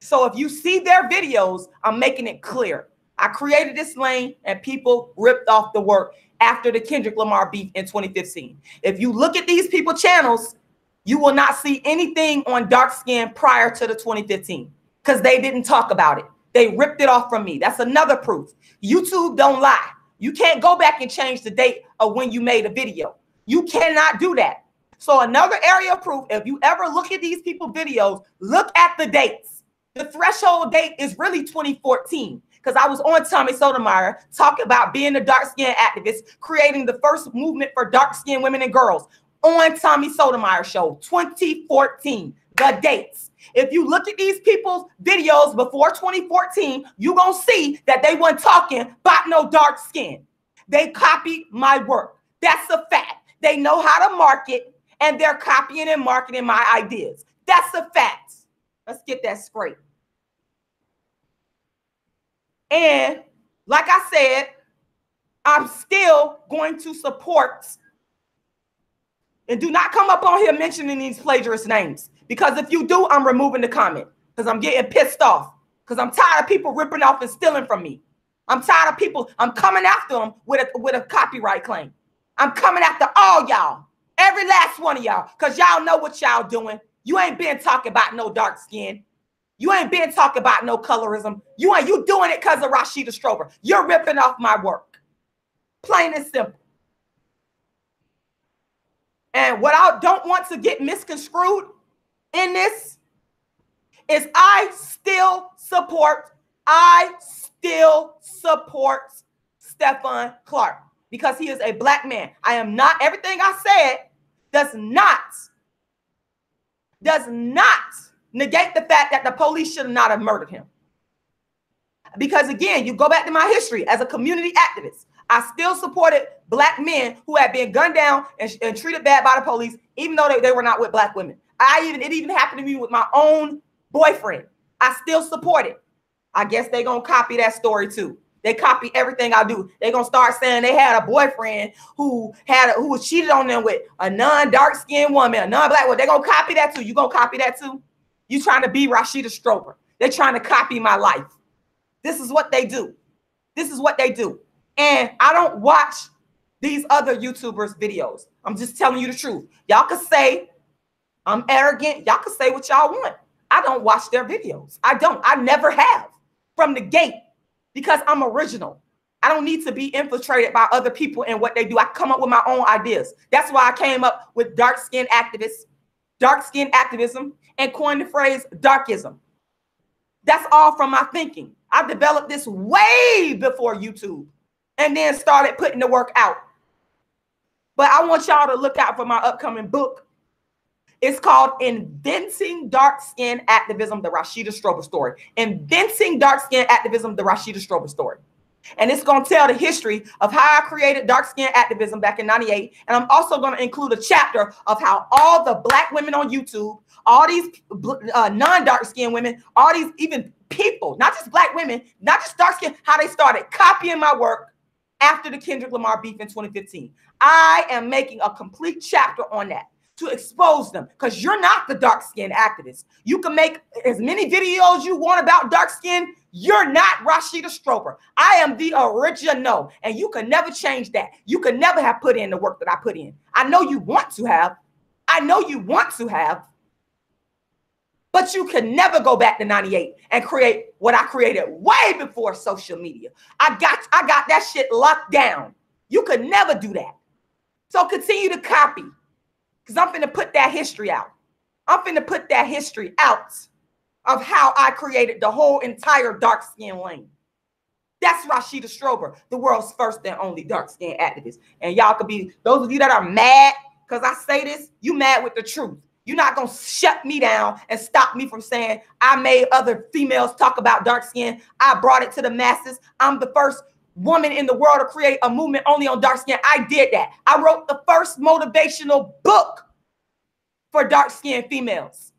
So if you see their videos, I'm making it clear. I created this lane and people ripped off the work after the Kendrick Lamar beef in 2015. If you look at these people's channels, you will not see anything on dark skin prior to the 2015 because they didn't talk about it. They ripped it off from me. That's another proof. YouTube don't lie. You can't go back and change the date of when you made a video. You cannot do that. So another area of proof, if you ever look at these people's videos, look at the dates. The threshold date is really 2014 because I was on Tommy Sotomayor talking about being a dark-skinned activist, creating the first movement for dark-skinned women and girls on Tommy Sotomayor show, 2014, the dates. If you look at these people's videos before 2014, you're going to see that they weren't talking about no dark skin. They copied my work. That's a fact. They know how to market, and they're copying and marketing my ideas. That's a fact. Let's get that straight. And like I said, I'm still going to support. And do not come up on here mentioning these plagiarist names. Because if you do, I'm removing the comment. Because I'm getting pissed off. Because I'm tired of people ripping off and stealing from me. I'm tired of people. I'm coming after them with a copyright claim. I'm coming after all y'all. Every last one of y'all. Because y'all know what y'all doing. You ain't been talking about no dark skin. You ain't been talking about no colorism. You doing it because of Rashida Strober. You're ripping off my work. Plain and simple. And what I don't want to get misconstrued in this is I still support Stefan Clark because he is a black man. I am not, everything I said does not negate the fact that the police should not have murdered him. Because again, you go back to my history as a community activist. I still supported black men who had been gunned down and treated bad by the police, even though they were not with black women. It even happened to me with my own boyfriend. I still support it. I guess they're going to copy that story too. They copy everything I do. They're going to start saying they had a boyfriend who was cheated on them with a non-dark skinned woman, a non-black woman. They're going to copy that too. You going to copy that too? You trying to be Rashida Strober. They're trying to copy my life. This is what they do. This is what they do. And I don't watch these other YouTubers' videos. I'm just telling you the truth. Y'all can say I'm arrogant. Y'all can say what y'all want. I don't watch their videos. I don't. I never have from the gate because I'm original. I don't need to be infiltrated by other people and what they do. I come up with my own ideas. That's why I came up with dark-skinned activists, dark-skinned activism, and coined the phrase darkism. That's all from my thinking. I developed this way before YouTube and then started putting the work out. But I want y'all to look out for my upcoming book. It's called Inventing Dark Skin Activism, the Rashida Strober story. Inventing Dark Skin Activism, the Rashida Strober story. And it's going to tell the history of how I created dark skin activism back in 98. And I'm also going to include a chapter of how all the black women on YouTube, all these non-dark skin women, all these even people, not just black women, not just dark skin, how they started copying my work after the Kendrick Lamar beef in 2015. I am making a complete chapter on that to expose them, because you're not the dark skin activist. You can make as many videos you want about dark skin. You're not Rashida Strober. I am the original, and you can never change that. You can never have put in the work that I put in. I know you want to have. I know you want to have. But you can never go back to 98 and create what I created way before social media. I got that shit locked down. You could never do that. So continue to copy, because I'm finna put that history out. I'm finna put that history out of how I created the whole entire dark skin lane. That's Rashida Strober, the world's first and only dark skin activist. And y'all could be, those of you that are mad because I say this, you mad with the truth. You're not going to shut me down and stop me from saying I made other females talk about dark skin. I brought it to the masses. I'm the first woman in the world to create a movement only on dark skin. I did that. I wrote the first motivational book for dark skinned females.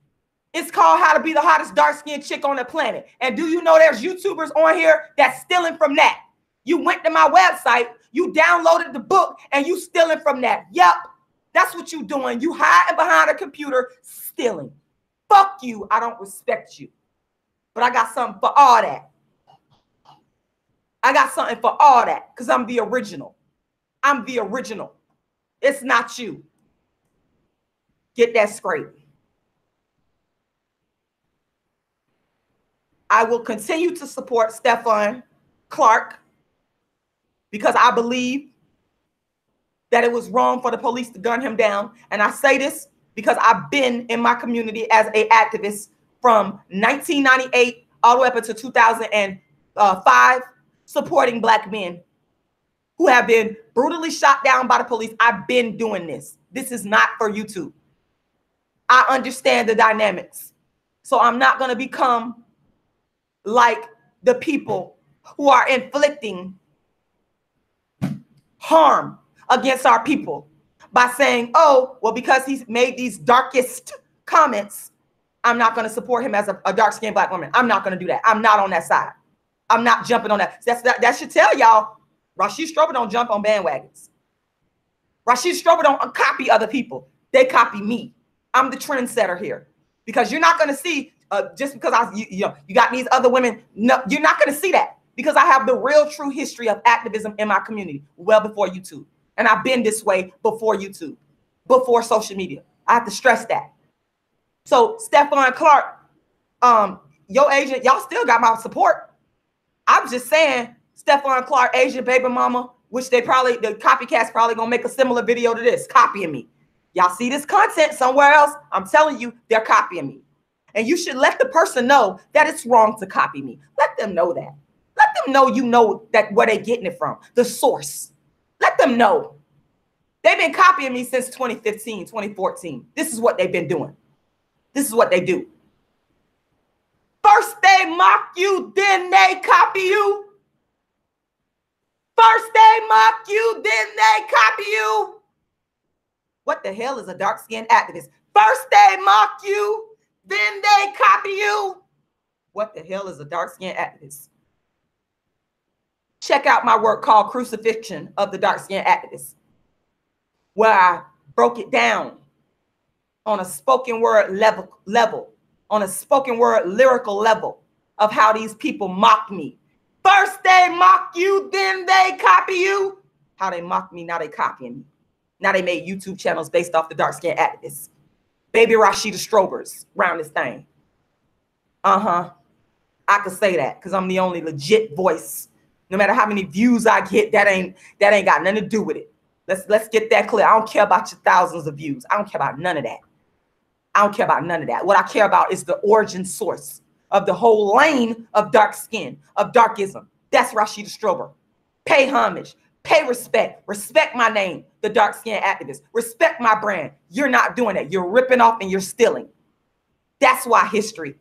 It's called How to Be the Hottest Dark Skinned Chick on the Planet. And do you know there's YouTubers on here that's stealing from that? You went to my website, you downloaded the book, and you stealing from that. Yep, that's what you doing. You hiding behind a computer, stealing. Fuck you. I don't respect you. But I got something for all that. I got something for all that, because I'm the original. I'm the original. It's not you. Get that straight. I will continue to support Stephon Clark because I believe that it was wrong for the police to gun him down. And I say this because I've been in my community as an activist from 1998 all the way up until 2005, supporting black men who have been brutally shot down by the police. I've been doing this. This is not for YouTube. I understand the dynamics. So I'm not going to become like the people who are inflicting harm against our people by saying, oh, well, because he's made these darkest comments, I'm not going to support him as a dark-skinned black woman. I'm not going to do that. I'm not on that side. I'm not jumping on that. That should tell y'all, Rashida Strober don't jump on bandwagons. Rashida Strober don't copy other people. They copy me. I'm the trendsetter here, because you're not going to see just because you got these other women. No, you're not going to see that, because I have the real true history of activism in my community well before YouTube. And I've been this way before YouTube, before social media. I have to stress that. So Stephon Clark, your agent, y'all still got my support. I'm just saying, Stephon Clark Asian baby mama, which the copycats probably gonna make a similar video to this, copying me. Y'all see this content somewhere else? I'm telling you, they're copying me. And you should let the person know that it's wrong to copy me. Let them know that. Let them know you know that where they're getting it from, the source. Let them know. They've been copying me since 2015, 2014. This is what they've been doing. This is what they do. First they mock you, then they copy you. First they mock you, then they copy you. What the hell is a dark-skinned activist? First they mock you, then they copy you. What the hell is a dark-skinned activist? Check out my work called Crucifixion of the Dark-Skinned Activist, where I broke it down on a spoken word level, on a spoken word lyrical level of how these people mock me. First they mock you, then they copy you. How they mock me, now they copying me. Now they made YouTube channels based off the dark-skinned activists. Baby Rashida Strobers around this thing. I could say that because I'm the only legit voice. No matter how many views I get, that ain't got nothing to do with it. Let's get that clear. I don't care about your thousands of views. I don't care about none of that. I don't care about none of that. What I care about is the origin source of the whole lane of dark skin, of darkism. That's Rashida Strober. Pay homage. Pay respect. Respect my name, the dark-skinned activist. Respect my brand. You're not doing that. You're ripping off and you're stealing. That's why history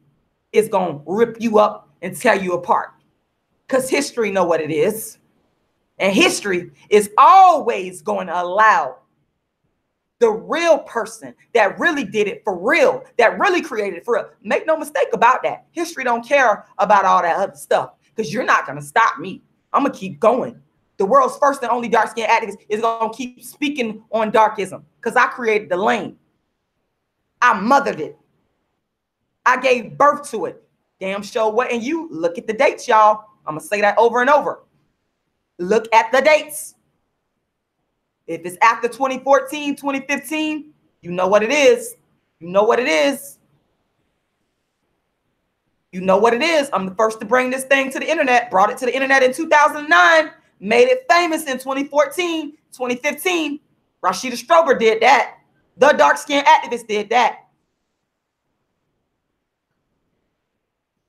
is going to rip you up and tear you apart. Because history know what it is. And history is always going to allow the real person that really did it for real, that really created it for real. Make no mistake about that. History don't care about all that other stuff because you're not going to stop me. I'm going to keep going. The world's first and only dark-skinned activist is going to keep speaking on darkism because I created the lane. I mothered it. I gave birth to it. Damn sure wasn't you. Look at the dates, y'all. I'm going to say that over and over. Look at the dates. If it's after 2014, 2015, you know what it is. You know what it is. You know what it is. I'm the first to bring this thing to the internet. Brought it to the internet in 2009. Made it famous in 2014, 2015. Rashida Strober did that. The dark-skinned activist did that.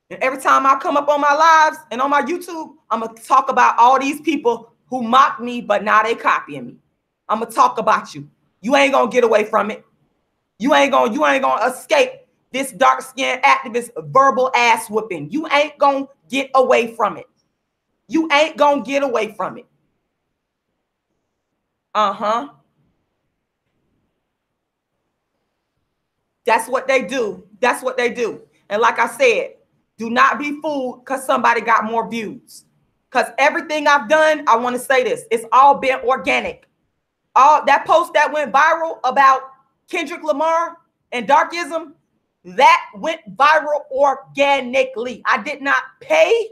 And every time I come up on my lives and on my YouTube, I'm going to talk about all these people who mocked me, but now they copying me. I'm going to talk about you. You ain't going to get away from it. You ain't going to escape this dark-skinned activist verbal ass whooping. You ain't going to get away from it. You ain't going to get away from it. Uh-huh. That's what they do. That's what they do. And like I said, do not be fooled because somebody got more views. Because everything I've done, I want to say this, it's all been organic. All that post that went viral about Kendrick Lamar and Darkism, that went viral organically. I did not pay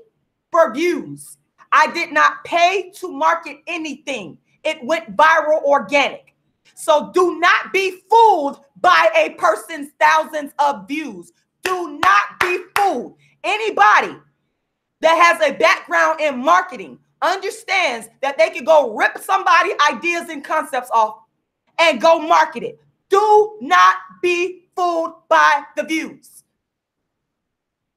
for views. I did not pay to market anything. It went viral organic. So do not be fooled by a person's thousands of views. Do not be fooled. Anybody that has a background in marketing understands that they can go rip somebody's ideas and concepts off and go market it. Do not be fooled by the views.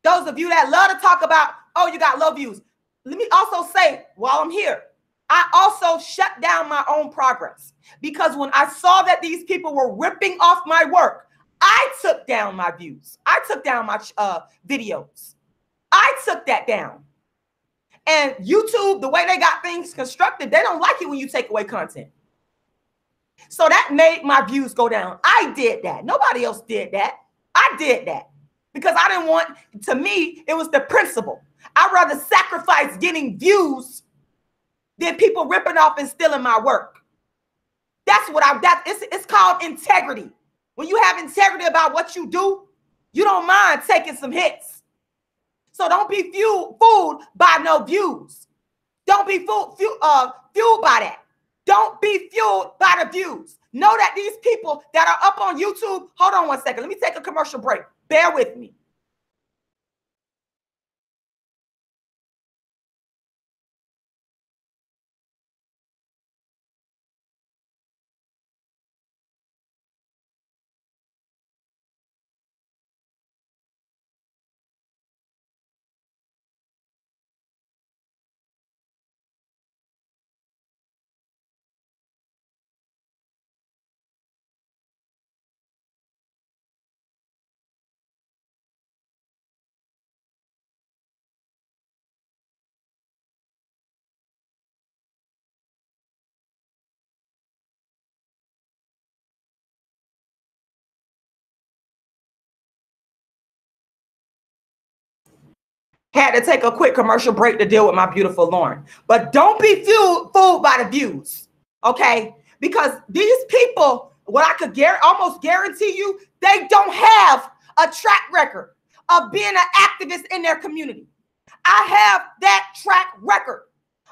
Those of you that love to talk about, oh, you got low views. Let me also say, while I'm here, I also shut down my own progress because when I saw that these people were ripping off my work, I took down my views. I took down my videos. I took that down. And YouTube, the way they got things constructed, they don't like it when you take away content. So that made my views go down. I did that. Nobody else did that. I did that because I didn't want, to me, it was the principle. I'd rather sacrifice getting views than people ripping off and stealing my work. That's what it's called integrity. When you have integrity about what you do, you don't mind taking some hits. So don't be fooled by no views. Don't be fueled by that. Don't be fueled by the views. Know that these people that are up on YouTube, hold on one second. Let me take a commercial break. Bear with me. Had to take a quick commercial break to deal with my beautiful Lauren. But don't be fooled by the views, okay? Because these people, what I could almost guarantee you, they don't have a track record of being an activist in their community. I have that track record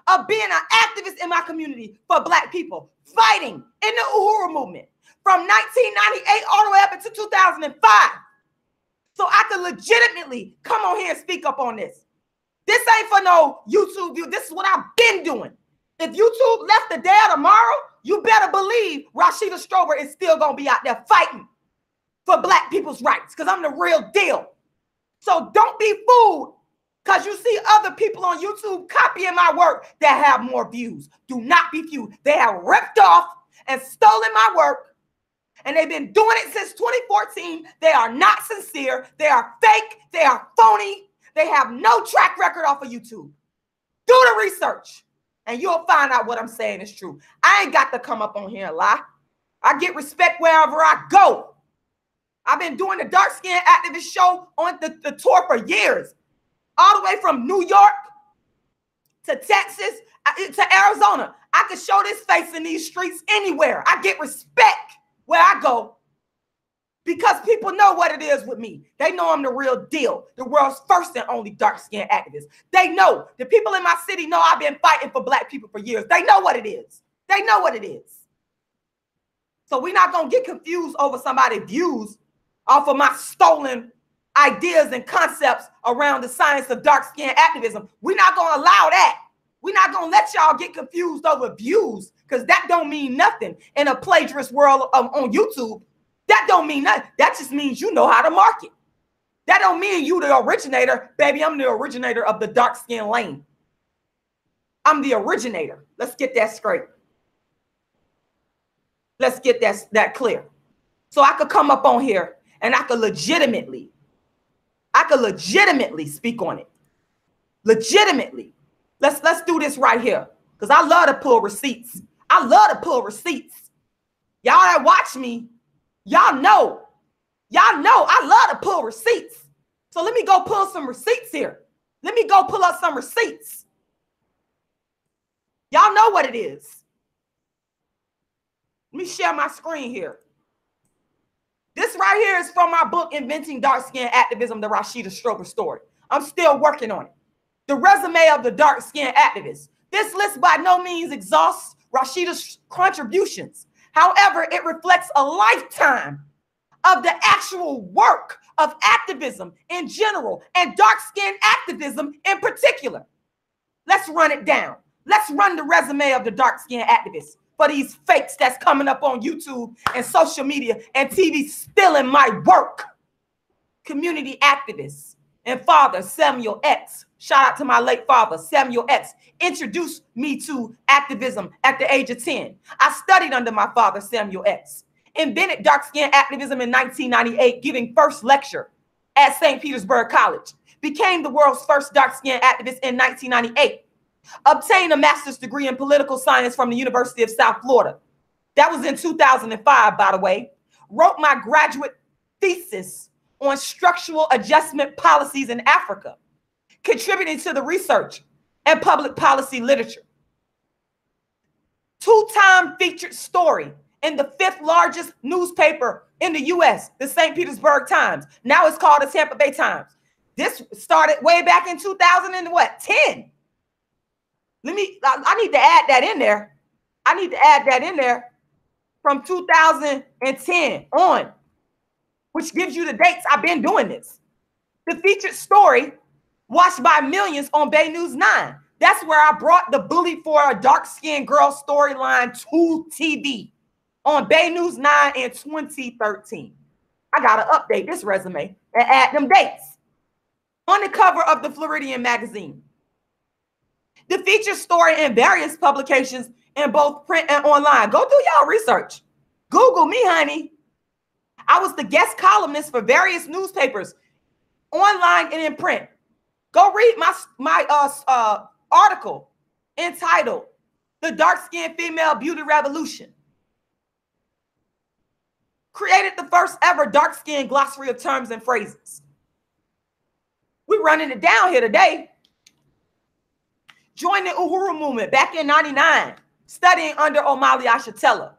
of being an activist in my community for Black people, fighting in the Uhuru movement from 1998 all the way up into 2005. So I could legitimately come on here and speak up on this. This ain't for no YouTube view. This is what I've been doing. If YouTube left the day of tomorrow, you better believe Rashida Strober is still going to be out there fighting for Black people's rights because I'm the real deal. So don't be fooled Because you see other people on YouTube copying my work that have more views. Do not be viewed. They have ripped off and stolen my work. And they've been doing it since 2014. They are not sincere. They are fake. They are phony. They have no track record off of YouTube. Do the research and you'll find out what I'm saying is true. I ain't got to come up on here and lie. I get respect wherever I go. I've been doing the dark skin activist show on the tour for years. All the way from New York to Texas to Arizona. I could show this face in these streets anywhere. I get respect where I go because people know what it is with me. They know I'm the real deal, the world's first and only dark-skinned activist. They know. The people in my city know I've been fighting for black people for years. They know what it is. They know what it is. So we're not going to get confused over somebody's views off of my stolen ideas and concepts around the science of dark-skinned activism. We're not going to allow that. We're not going to let y'all get confused over views because that don't mean nothing in a plagiarist world on YouTube. That don't mean nothing. That just means you know how to market. That don't mean you the originator. Baby, I'm the originator of the dark-skinned lane. I'm the originator. Let's get that straight. Let's get that clear. So I could come up on here and I could legitimately speak on it. Legitimately. Let's do this right here. Because I love to pull receipts. I love to pull receipts. Y'all that watch me, y'all know I love to pull receipts. So let me go pull some receipts here. Let me go pull up some receipts. Y'all know what it is. Let me share my screen here. This right here is from my book, Inventing Dark-Skinned Activism, the Rashida Strober story. I'm still working on it. The resume of the dark-skinned activist. This list by no means exhausts Rashida's contributions. However, it reflects a lifetime of the actual work of activism in general and dark-skinned activism in particular. Let's run it down. Let's run the resume of the dark-skinned activist for these fakes that's coming up on YouTube and social media and TV stealing my work. Community activist and father Samuel X. Shout out to my late father, Samuel X. Introduced me to activism at the age of 10. I studied under my father, Samuel X. Invented dark-skinned activism in 1998, giving first lecture at St. Petersburg College. Became the world's first dark-skinned activist in 1998. Obtained a master's degree in political science from the University of South Florida. That was in 2005, by the way. Wrote my graduate thesis on structural adjustment policies in Africa, contributing to the research and public policy literature. Two-time featured story in the 5th largest newspaper in the U.S., the St. Petersburg Times. Now it's called the Tampa Bay Times. This started way back in 2010. I need to add that in there. I need to add that in there from 2010 on, which gives you the dates I've been doing this. The featured story watched by millions on Bay News 9. That's where I brought the bully for a dark-skinned girl storyline to TV on Bay News 9 in 2013. I got to update this resume and add them dates. On the cover of the Floridian magazine. The featured story in various publications in both print and online. Go do y'all research. Google me, honey. I was the guest columnist for various newspapers, online and in print. Go read my article entitled "The Dark-Skinned Female Beauty Revolution." Created the first ever dark-skinned glossary of terms and phrases. We're running it down here today. Joined the Uhuru movement back in '99, studying under Omali Yeshitela.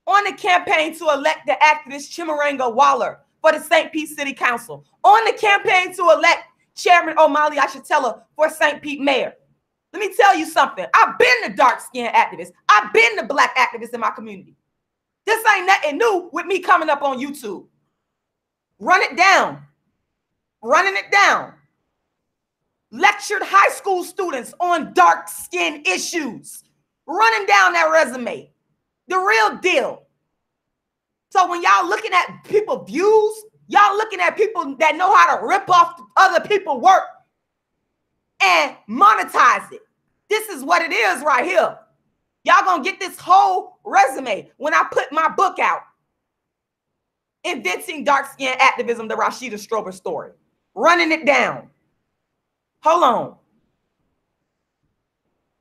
On the campaign to elect the activist Chimurenga Waller for the St. Pete City Council. On the campaign to elect Chairman Omali Yeshitela for St. Pete Mayor. Let me tell you something. I've been the dark-skinned activist. I've been the black activist in my community. This ain't nothing new with me coming up on YouTube. Run it down. Running it down. Lectured high school students on dark skin issues. Running down that resume. The real deal. So when y'all looking at people's views, y'all looking at people that know how to rip off other people's work. and monetize it. This is what it is right here. Y'all gonna get this whole resume when I put my book out, Inventing Dark Skin Activism, the Rashida Strober story. Running it down. Hold on.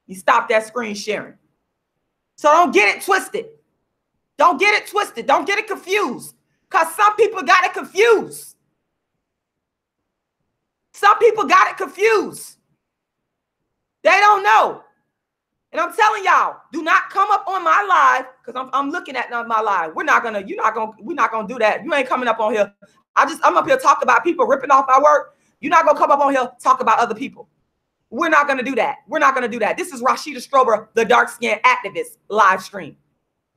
You stop that screen sharing. So don't get it twisted. Don't get it twisted. Don't get it confused. Because some people got it confused. Some people got it confused. They don't know. And I'm telling y'all, do not come up on my live, because I'm looking at my live. We're not gonna do that. You ain't coming up on here. I'm up here talking about people ripping off my work. You're not gonna come up on here talk about other people. We're not gonna do that. We're not gonna do that. This is Rashida Strober, the dark skin activist live stream.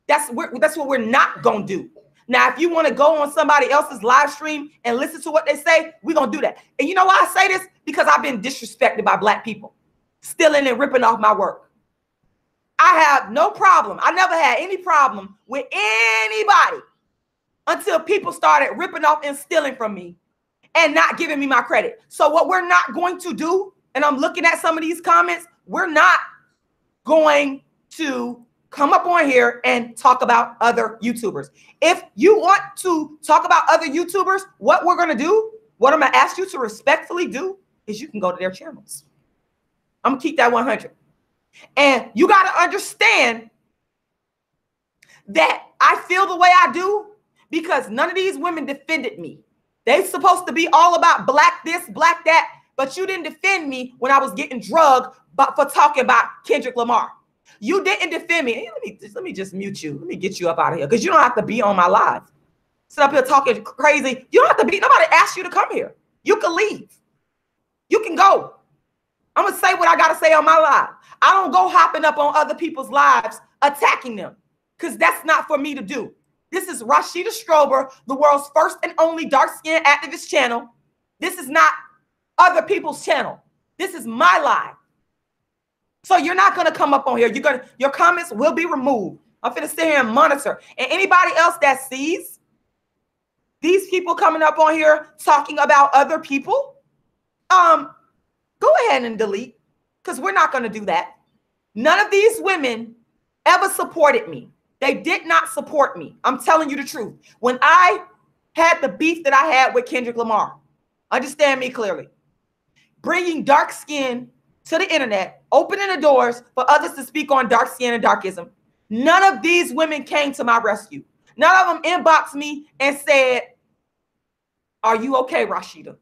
That's what we're not gonna do. Now, if you want to go on somebody else's live stream and listen to what they say, we're gonna do that. And you know why I say this? Because I've been disrespected by Black people, stealing and ripping off my work. I have no problem. I never had any problem with anybody until people started ripping off and stealing from me and not giving me my credit. So what we're not going to do, and I'm looking at some of these comments, we're not going to come up on here and talk about other YouTubers. If you want to talk about other YouTubers, what we're going to do, what I'm going to ask you to respectfully do, is you can go to their channels. I'm going to keep that 100. And you got to understand that I feel the way I do because none of these women defended me. They supposed to be all about Black this, Black that, but you didn't defend me when I was getting drugged for talking about Kendrick Lamar. You didn't defend me. Hey, let me just mute you. Let me get you up out of here because you don't have to be on my live. Sit up here talking crazy. You don't have to be. Nobody asked you to come here. You can leave. You can go. I'm going to say what I got to say on my live. I don't go hopping up on other people's lives attacking them because that's not for me to do. This is Rashida Strober, the world's first and only dark-skinned activist channel. This is not other people's channel. This is my live. So you're not going to come up on here. Your comments will be removed. I'm going to sit here and monitor. And anybody else that sees these people coming up on here talking about other people, go ahead and delete, because we're not going to do that. None of these women ever supported me. They did not support me. I'm telling you the truth. When I had the beef that I had with Kendrick Lamar, understand me clearly, bringing dark skin to the internet, opening the doors for others to speak on dark skin and darkism, none of these women came to my rescue. None of them inboxed me and said, "Are you okay, Rashida?"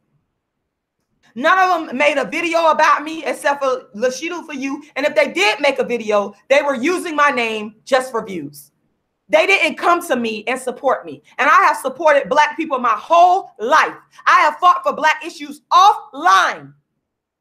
None of them made a video about me except for Rashida for You. And if they did make a video, they were using my name just for views. They didn't come to me and support me. And I have supported Black people my whole life. I have fought for Black issues offline.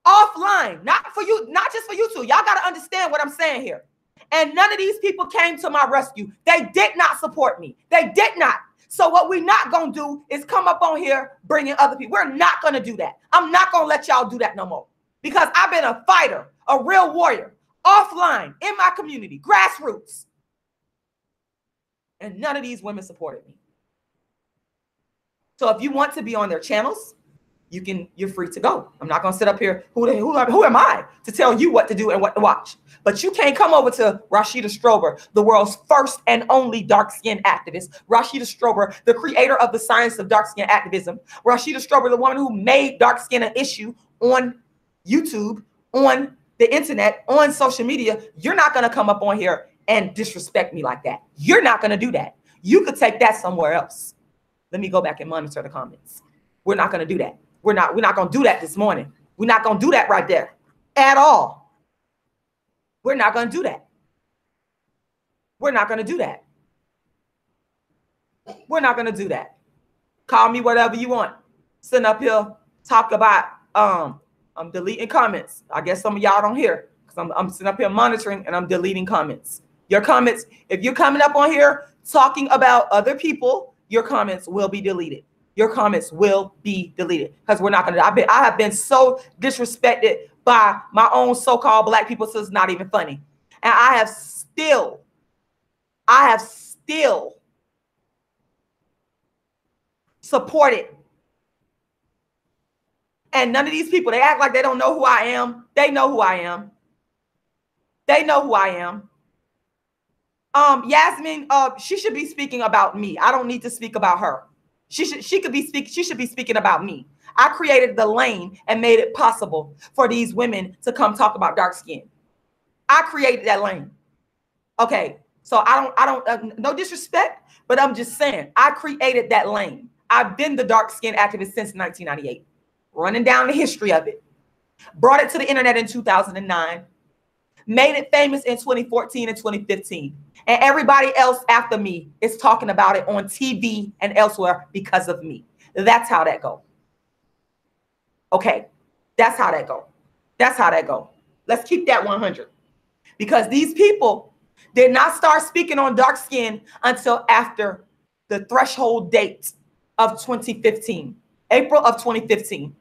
Offline. Not for you, not just for you two. Y'all got to understand what I'm saying here. And none of these people came to my rescue. They did not support me. They did not. So what we're not going to do is come up on here bringing other people. We're not going to do that. I'm not going to let y'all do that no more because I've been a fighter, a real warrior, offline, in my community, grassroots. And none of these women supported me. So if you want to be on their channels, you're free to go. I'm not going to sit up here. Who am I to tell you what to do and what to watch? But you can't come over to Rashida Strober, the world's first and only dark-skinned activist. Rashida Strober, the creator of the science of dark-skin activism. Rashida Strober, the woman who made dark skin an issue on YouTube, on the internet, on social media. You're not going to come up on here and disrespect me like that. You're not going to do that. You could take that somewhere else. Let me go back and monitor the comments. We're not going to do that. We're not going to do that this morning. We're not going to do that right there at all. We're not going to do that. We're not going to do that. We're not going to do that. Call me whatever you want. Sitting up here, talk about, I'm deleting comments. I guess some of y'all don't hear because I'm sitting up here monitoring and I'm deleting comments. Your comments, if you're coming up on here talking about other people, your comments will be deleted. Your comments will be deleted because we're not going to. I have been so disrespected by my own so-called Black people, so it's not even funny. And I have still supported. And none of these people, they act like they don't know who I am. They know who I am. They know who I am. Yasmin, she should be speaking about me. I don't need to speak about her. She should be speaking about me. I created the lane and made it possible for these women to come talk about dark skin. I created that lane. Okay, so I don't no disrespect, but I'm just saying I created that lane. I've been the dark skin activist since 1998, running down the history of it. Brought it to the internet in 2009. Made it famous in 2014 and 2015. And everybody else after me is talking about it on TV and elsewhere because of me. That's how that go. Okay, that's how that go. That's how that go. Let's keep that 100. Because these people did not start speaking on dark skin until after the threshold date of 2015, April of 2015.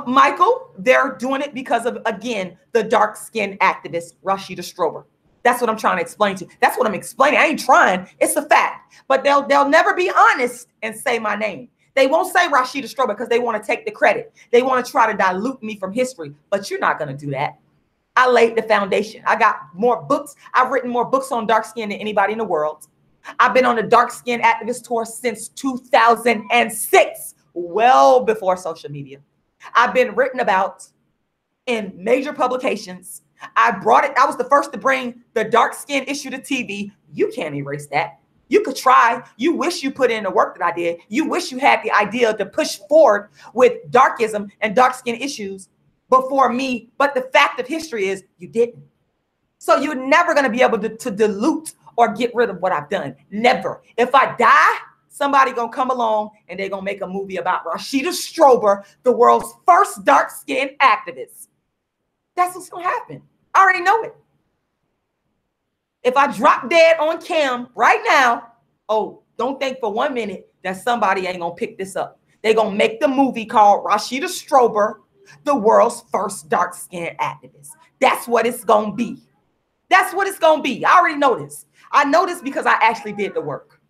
Michael, they're doing it because of, again, the dark skin activist, Rashida Strober. That's what I'm trying to explain to you. That's what I'm explaining. I ain't trying. It's a fact. But they'll never be honest and say my name. They won't say Rashida Strober because they want to take the credit. They want to try to dilute me from history. But you're not going to do that. I laid the foundation. I got more books. I've written more books on dark skin than anybody in the world. I've been on the dark skin activist tour since 2006, well before social media. I've been written about in major publications. I brought it. I was the first to bring the dark skin issue to TV. You can't erase that. You could try. You wish you put in the work that I did. You wish you had the idea to push forward with darkism and dark skin issues before me. But the fact of history is you didn't. So you're never going to be able to dilute or get rid of what I've done. Never. If I die, somebody gonna come along and they're gonna make a movie about Rashida Strober, the world's first dark-skinned activist. That's what's gonna happen. I already know it. If I drop dead on cam right now, oh, don't think for 1 minute that somebody ain't gonna pick this up. They're gonna make the movie called Rashida Strober, the world's first dark-skinned activist. That's what it's gonna be. That's what it's gonna be. I already know this. I know this because I actually did the work.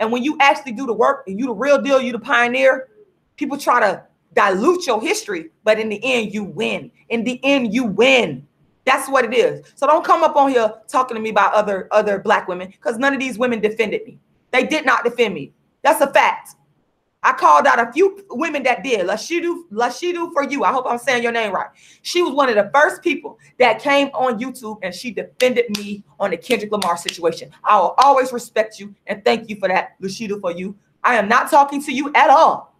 And when you actually do the work and you the real deal, you the pioneer, people try to dilute your history, but in the end, you win. In the end, you win. That's what it is. So don't come up on here talking to me about other black women, because none of these women defended me. They did not defend me. That's a fact. I called out a few women that did. Lashidu for you. I hope I'm saying your name right. She was one of the first people that came on YouTube and she defended me on the Kendrick Lamar situation. I will always respect you and thank you for that, Lashidu for you. I am not talking to you at all,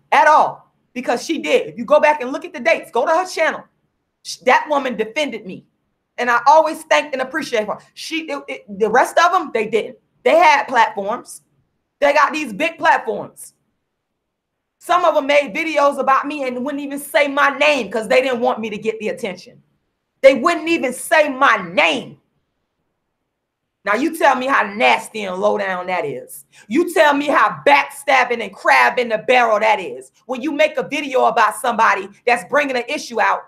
because she did. If you go back and look at the dates, go to her channel. That woman defended me. And I always thanked and appreciate her. The rest of them, they didn't. They had platforms. They got these big platforms. Some of them made videos about me and wouldn't even say my name because they didn't want me to get the attention. They wouldn't even say my name. Now you tell me how nasty and low down that is. You tell me how backstabbing and crab in the barrel that is. When you make a video about somebody that's bringing an issue out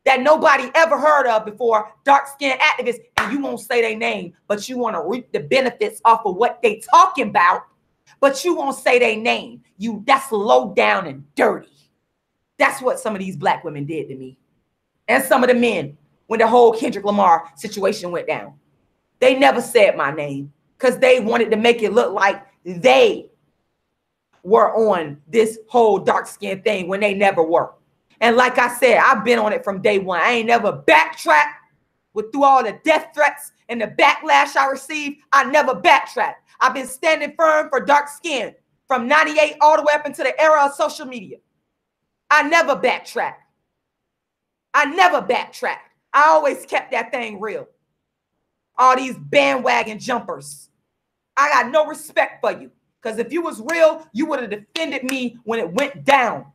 that nobody ever heard of before, dark-skinned activists, and you won't say their name, but you want to reap the benefits off of what they talking about, but you won't say their name. That's low down and dirty. That's what some of these black women did to me. And some of the men when the whole Kendrick Lamar situation went down. They never said my name because they wanted to make it look like they were on this whole dark skin thing when they never were. And like I said, I've been on it from day one. I ain't never backtracked through all the death threats and the backlash I received. I never backtracked. I've been standing firm for dark skin from 98 all the way up into the era of social media. I never backtracked. I always kept that thing real. All these bandwagon jumpers. I got no respect for you. Because if you was real, you would have defended me when it went down.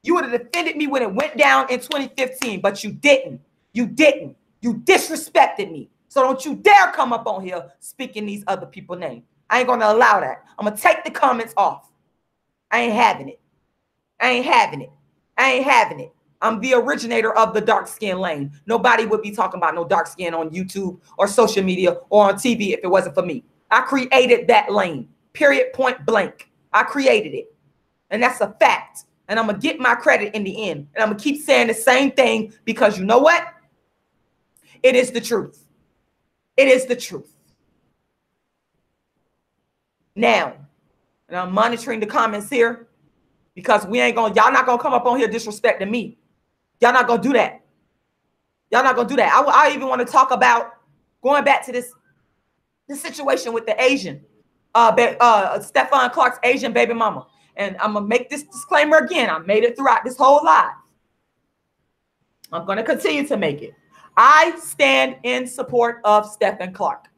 You would have defended me when it went down in 2015, but you didn't. You didn't. You disrespected me. So don't you dare come up on here speaking these other people's names. I ain't going to allow that. I'm going to take the comments off. I ain't having it. I'm the originator of the dark skin lane. Nobody would be talking about no dark skin on YouTube or social media or on TV if it wasn't for me. I created that lane. Period, point blank. I created it. And that's a fact. And I'm going to get my credit in the end. And I'm going to keep saying the same thing because you know what? It is the truth. It is the truth. Now, and I'm monitoring the comments here because y'all not going to come up on here disrespecting me. Y'all not going to do that. Y'all not going to do that. I even want to talk about going back to this situation with the Asian, Stephon Clark's Asian baby mama. And I'm going to make this disclaimer again. I made it throughout this whole live. I'm going to continue to make it. I stand in support of Stefan Clark.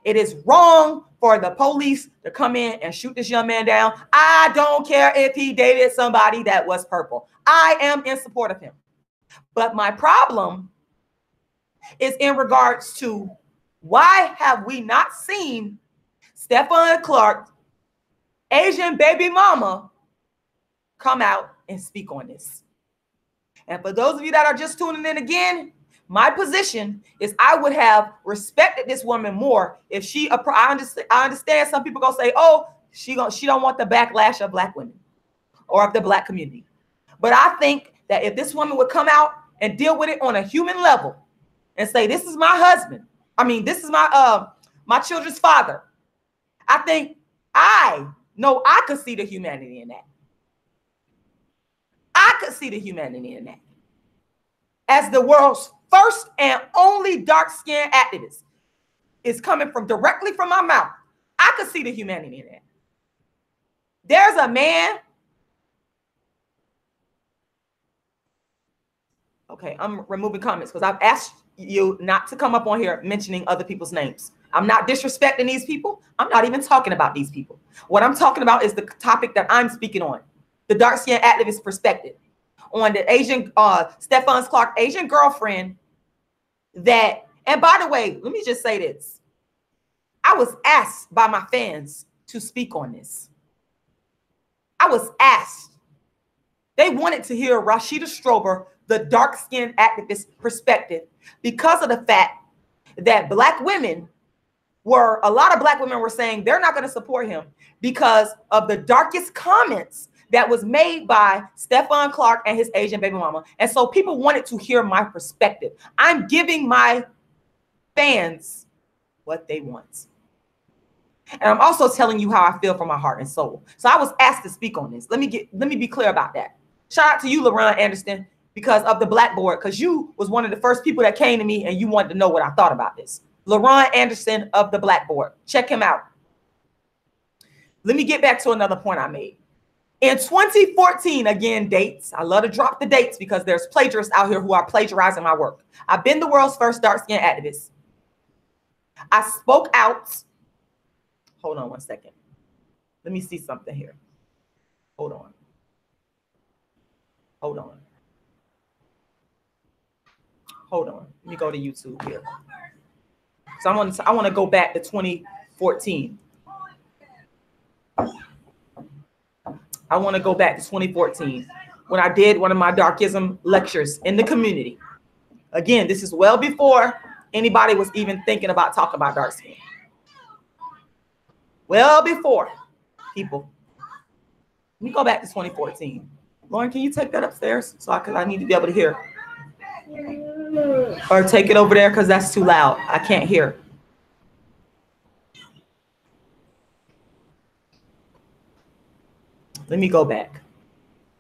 It is wrong for the police to come in and shoot this young man down. I don't care if he dated somebody that was purple. I am in support of him. But my problem is in regards to why have we not seen Stefon Clark, Asian baby mama, come out and speak on this? And for those of you that are just tuning in again, my position is I would have respected this woman more if she. I understand some people gonna say, "Oh, she don't want the backlash of black women or of the black community," but I think that if this woman would come out and deal with it on a human level and say, "This is my husband. I mean, this is my children's father," I think I could see the humanity in that. I could see the humanity in that. As the world's first and only dark-skinned activist is coming directly from my mouth, I could see the humanity in that. There's a man. Okay, I'm removing comments because I've asked you not to come up on here mentioning other people's names. I'm not disrespecting these people. I'm not even talking about these people. What I'm talking about is the topic that I'm speaking on, the dark-skinned activist perspective on the Asian, Stephon Clark Asian girlfriend that, and by the way, let me just say this. I was asked by my fans to speak on this. I was asked. They wanted to hear Rashida Strober, the dark-skinned activist perspective, because of the fact that a lot of black women were saying they're not going to support him because of the darkest comments that was made by Stefon Clark and his Asian baby mama. And so people wanted to hear my perspective. I'm giving my fans what they want. And I'm also telling you how I feel from my heart and soul. So I was asked to speak on this. Let me be clear about that. Shout out to you, LaRon Anderson, because of the Blackboard, because you was one of the first people that came to me and you wanted to know what I thought about this. LaRon Anderson of the Blackboard. Check him out. Let me get back to another point I made. In 2014, again, dates. I love to drop the dates because there's plagiarists out here who are plagiarizing my work. I've been the world's first dark-skinned activist. I spoke out. Hold on one second. Let me see something here. Hold on. Hold on. Hold on. Let me go to YouTube here. So I want to go back to 2014. I want to go back to 2014 when I did one of my Darkism lectures in the community. Again, this is well before anybody was even thinking about talking about dark skin. Well before people. Let me go back to 2014. Lauren, can you take that upstairs so I need to be able to hear? Or take it over there because that's too loud. I can't hear. Let me go back.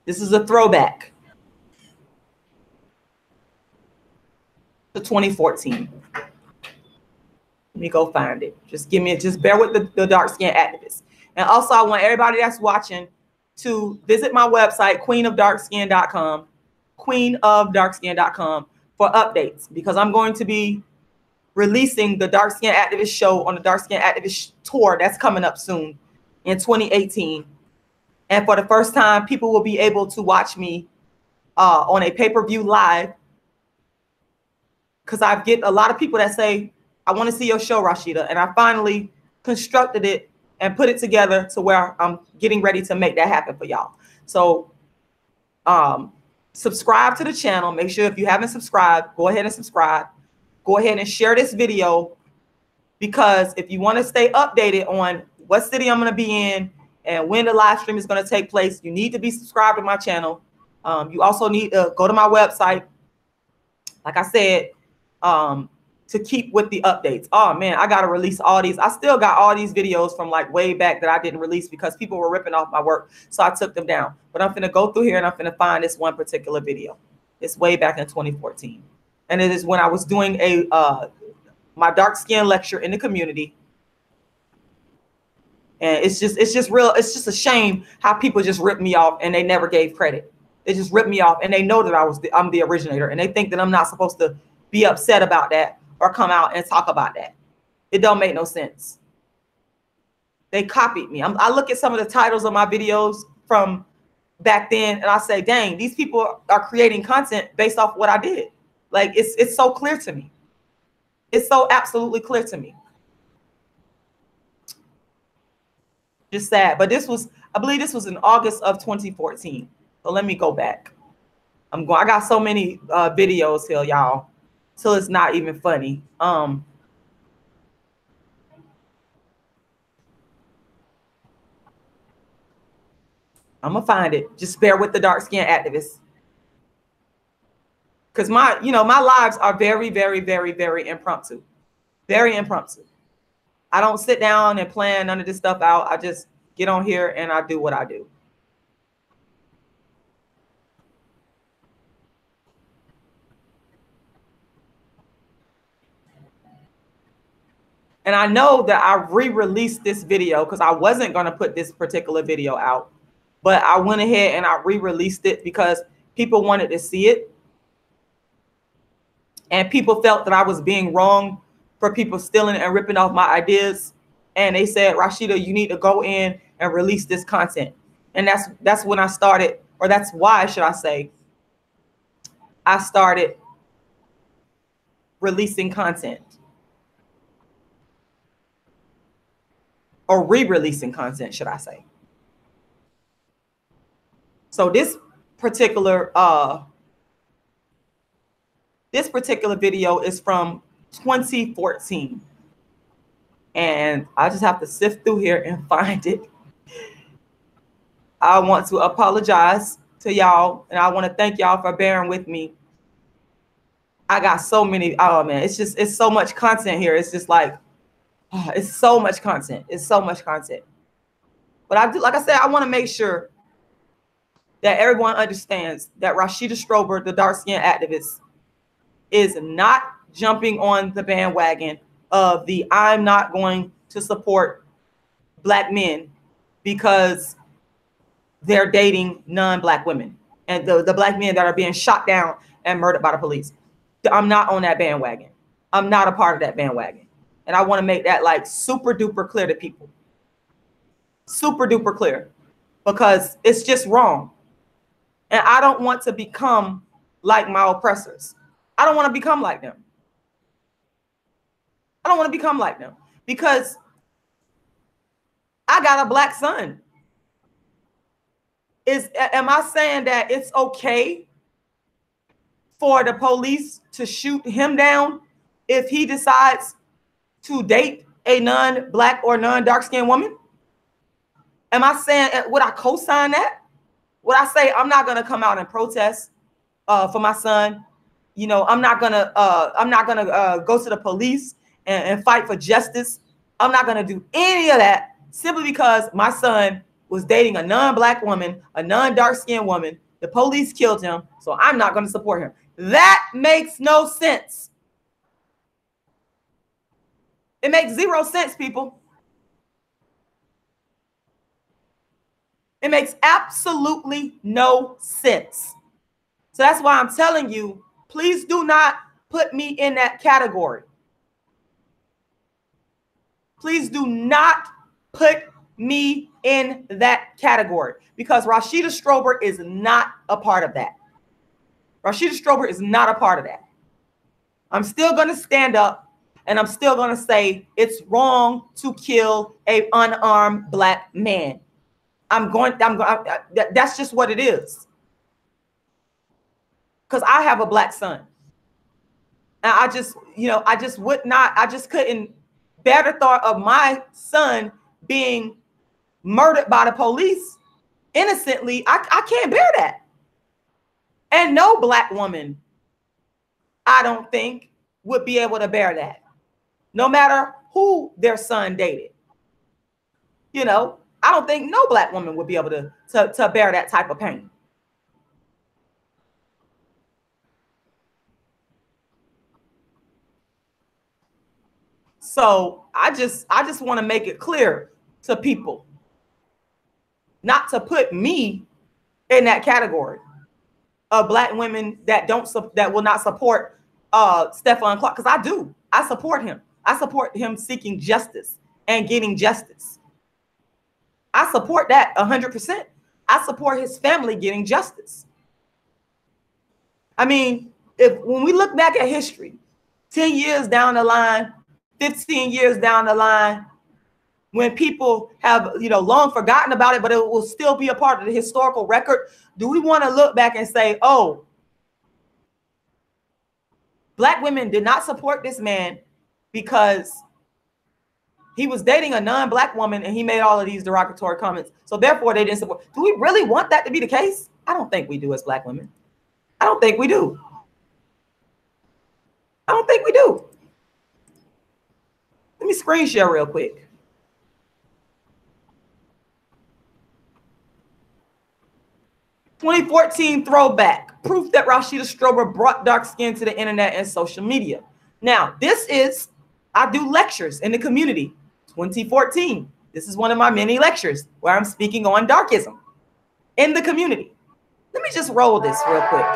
This is a throwback to 2014. Let me go find it. Just bear with the dark-skinned activists. And also I want everybody that's watching to visit my website, queenofdarkskin.com, queenofdarkskin.com for updates, because I'm going to be releasing the Dark Skin Activist show on the Dark Skin Activist tour that's coming up soon in 2018. And for the first time, people will be able to watch me on a pay-per-view live, because I get a lot of people that say, I want to see your show, Rashida. And I finally constructed it and put it together to where I'm getting ready to make that happen for y'all. So subscribe to the channel. Make sure if you haven't subscribed, go ahead and subscribe. Go ahead and share this video, because if you want to stay updated on what city I'm going to be in and when the live stream is going to take place, you need to be subscribed to my channel. You also need to go to my website, like I said, to keep with the updates. Oh man, I got to release all these. I still got all these videos from like way back that I didn't release because people were ripping off my work. So I took them down. But I'm going to go through here and I'm going to find this one particular video. It's way back in 2014. And it is when I was doing my dark skin lecture in the community. And it's just a shame how people just rip me off and they never gave credit. They just ripped me off and they know that I'm the originator and they think that I'm not supposed to be upset about that or come out and talk about that. It don't make no sense. They copied me. I look at some of the titles of my videos from back then and I say, dang, these people are creating content based off what I did. Like it's so clear to me. It's so absolutely clear to me. Just sad. But I believe this was in August of 2014. So let me go back. I got so many videos here, y'all, till it's not even funny. I'm gonna find it. Just bear with the dark skin activists. Because my lives are very, very, very, very impromptu. Very impromptu. I don't sit down and plan none of this stuff out. I just get on here and I do what I do. And I know that I re-released this video because I wasn't going to put this particular video out, but I went ahead and I re-released it because people wanted to see it. And people felt that I was being wrong for people stealing and ripping off my ideas. And they said, Rashida, you need to go in and release this content. And that's when I started, or that's why, should I say, I started releasing content. Or re-releasing content, should I say. So this particular video is from 2014. And I just have to sift through here and find it. I want to apologize to y'all, and I want to thank y'all for bearing with me. I got so many, oh man, it's so much content here. It's just like, it's so much content. It's so much content. But I do, like I said, I want to make sure that everyone understands that Rashida Strober, the dark skin activist, is not jumping on the bandwagon of the I'm not going to support Black men because they're dating non-Black women and the Black men that are being shot down and murdered by the police. I'm not on that bandwagon. I'm not a part of that bandwagon. And I want to make that like super duper clear to people. Super duper clear. Because it's just wrong. And I don't want to become like my oppressors. I don't want to become like them. I don't want to become like them. Because I got a Black son. Am I saying that it's okay for the police to shoot him down if he decides to date a non-Black or non-dark-skinned woman? Am I saying, would I co-sign that? Would I say I'm not going to come out and protest for my son? You know, I'm not gonna go to the police and fight for justice. I'm not gonna do any of that simply because my son was dating a non-Black woman, a non-dark-skinned woman. The police killed him, so I'm not going to support him. That makes no sense. It makes zero sense, people. It makes absolutely no sense. So that's why I'm telling you, please do not put me in that category. Please do not put me in that category because Rashida Strober is not a part of that. Rashida Strober is not a part of that. I'm still going to stand up and I'm still going to say it's wrong to kill an unarmed Black man. That's just what it is. Because I have a Black son. And I just couldn't bear the thought of my son being murdered by the police innocently. I can't bear that. And no black woman, I don't think, would be able to bear that, no matter who their son dated. You know, I don't think no black woman would be able to bear that type of pain. So I just want to make it clear to people not to put me in that category of black women that will not support Stefan Clark, because I do. I support him. I support him seeking justice and getting justice. I support that 100%. I support his family getting justice. I mean, when we look back at history, 10 years down the line, 15 years down the line, when people have, long forgotten about it, but it will still be a part of the historical record, do we want to look back and say, oh, black women did not support this man because he was dating a non-black woman and he made all of these derogatory comments, so therefore they didn't support? Do we really want that to be the case? I don't think we do as black women. I don't think we do. I don't think we do. Let me screen share real quick. "2014 throwback, proof that Rashida Strober brought dark skin to the internet and social media." Now, this is, I do lectures in the community. 2014. This is one of my many lectures where I'm speaking on darkism in the community. Let me just roll this real quick.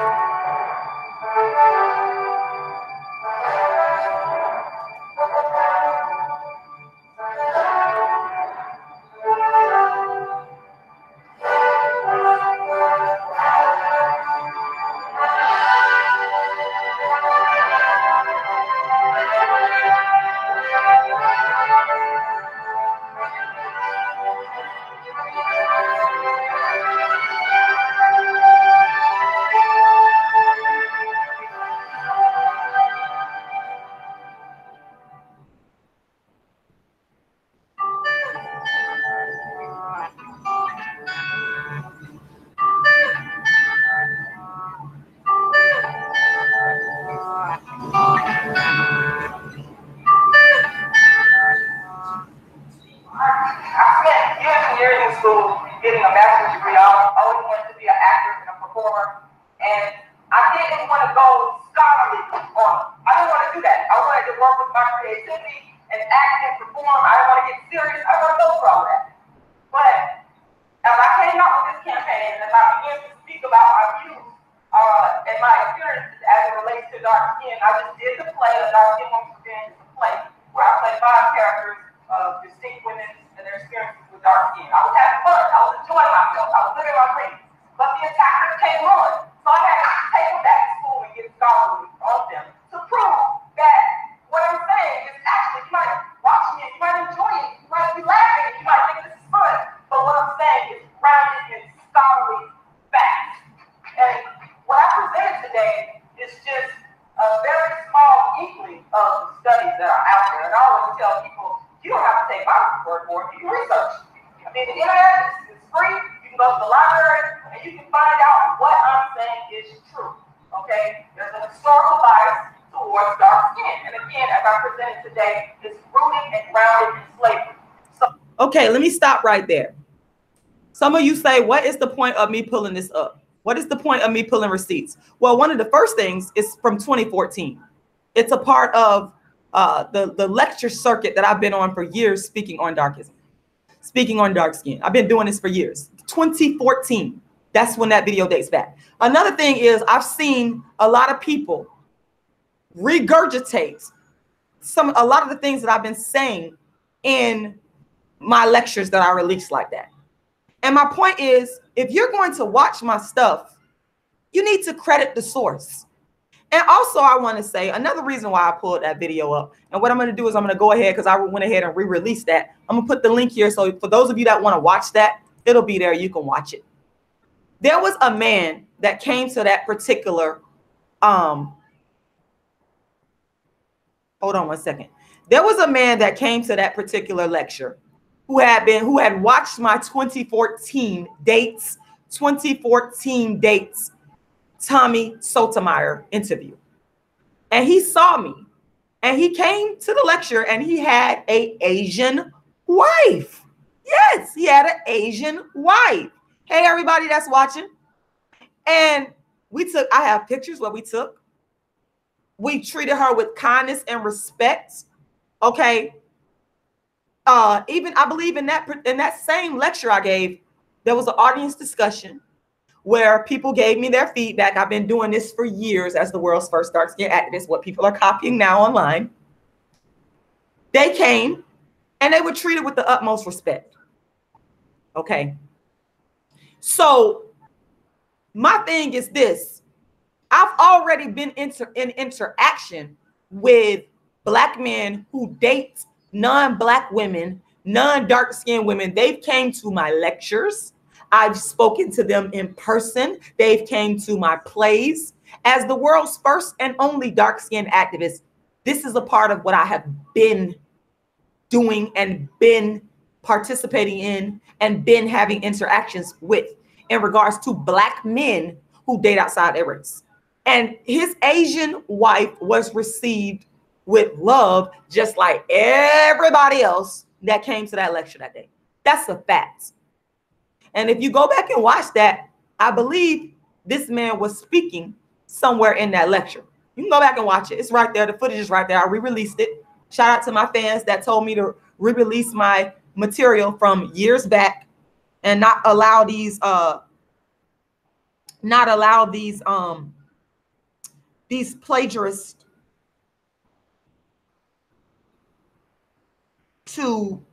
Okay, let me stop right there. Some of you say, what is the point of me pulling this up? What is the point of me pulling receipts? Well, one of the first things is from 2014. It's a part of the lecture circuit that I've been on for years, speaking on darkism, speaking on dark skin. I've been doing this for years. 2014. That's when that video dates back. Another thing is I've seen a lot of people regurgitate a lot of the things that I've been saying in my lectures that I release like that. And my point is, if you're going to watch my stuff, you need to credit the source. And also, I want to say another reason why I pulled that video up. And what I'm going to do is I'm going to go ahead, because I went ahead and re-released that. I'm going to put the link here. So for those of you that want to watch that, it'll be there. You can watch it. There was a man that came to that particular, hold on one second. There was a man that came to that particular lecture who had watched my 2014 dates, Tommy Sotomayor interview. And he saw me. And he came to the lecture and he had an Asian wife. Yes, he had an Asian wife. Hey, everybody that's watching. And I have pictures where we took. We treated her with kindness and respect. Okay. Even I believe in that same lecture I gave, there was an audience discussion where people gave me their feedback. I've been doing this for years as the world's first dark-skinned activist, what people are copying now online. They came and they were treated with the utmost respect. Okay. So my thing is this. I've already been in interaction with Black men who date non-Black women, non-dark-skinned women. They've came to my lectures. I've spoken to them in person. They've came to my plays. As the world's first and only dark-skinned activist, this is a part of what I have been doing and been participating in and been having interactions with in regards to Black men who date outside their race. And his Asian wife was received with love, just like everybody else that came to that lecture that day. That's a fact. And if you go back and watch that, I believe this man was speaking somewhere in that lecture. You can go back and watch it. It's right there. The footage is right there. I re-released it. Shout out to my fans that told me to re-release my material from years back and not allow these plagiarists to,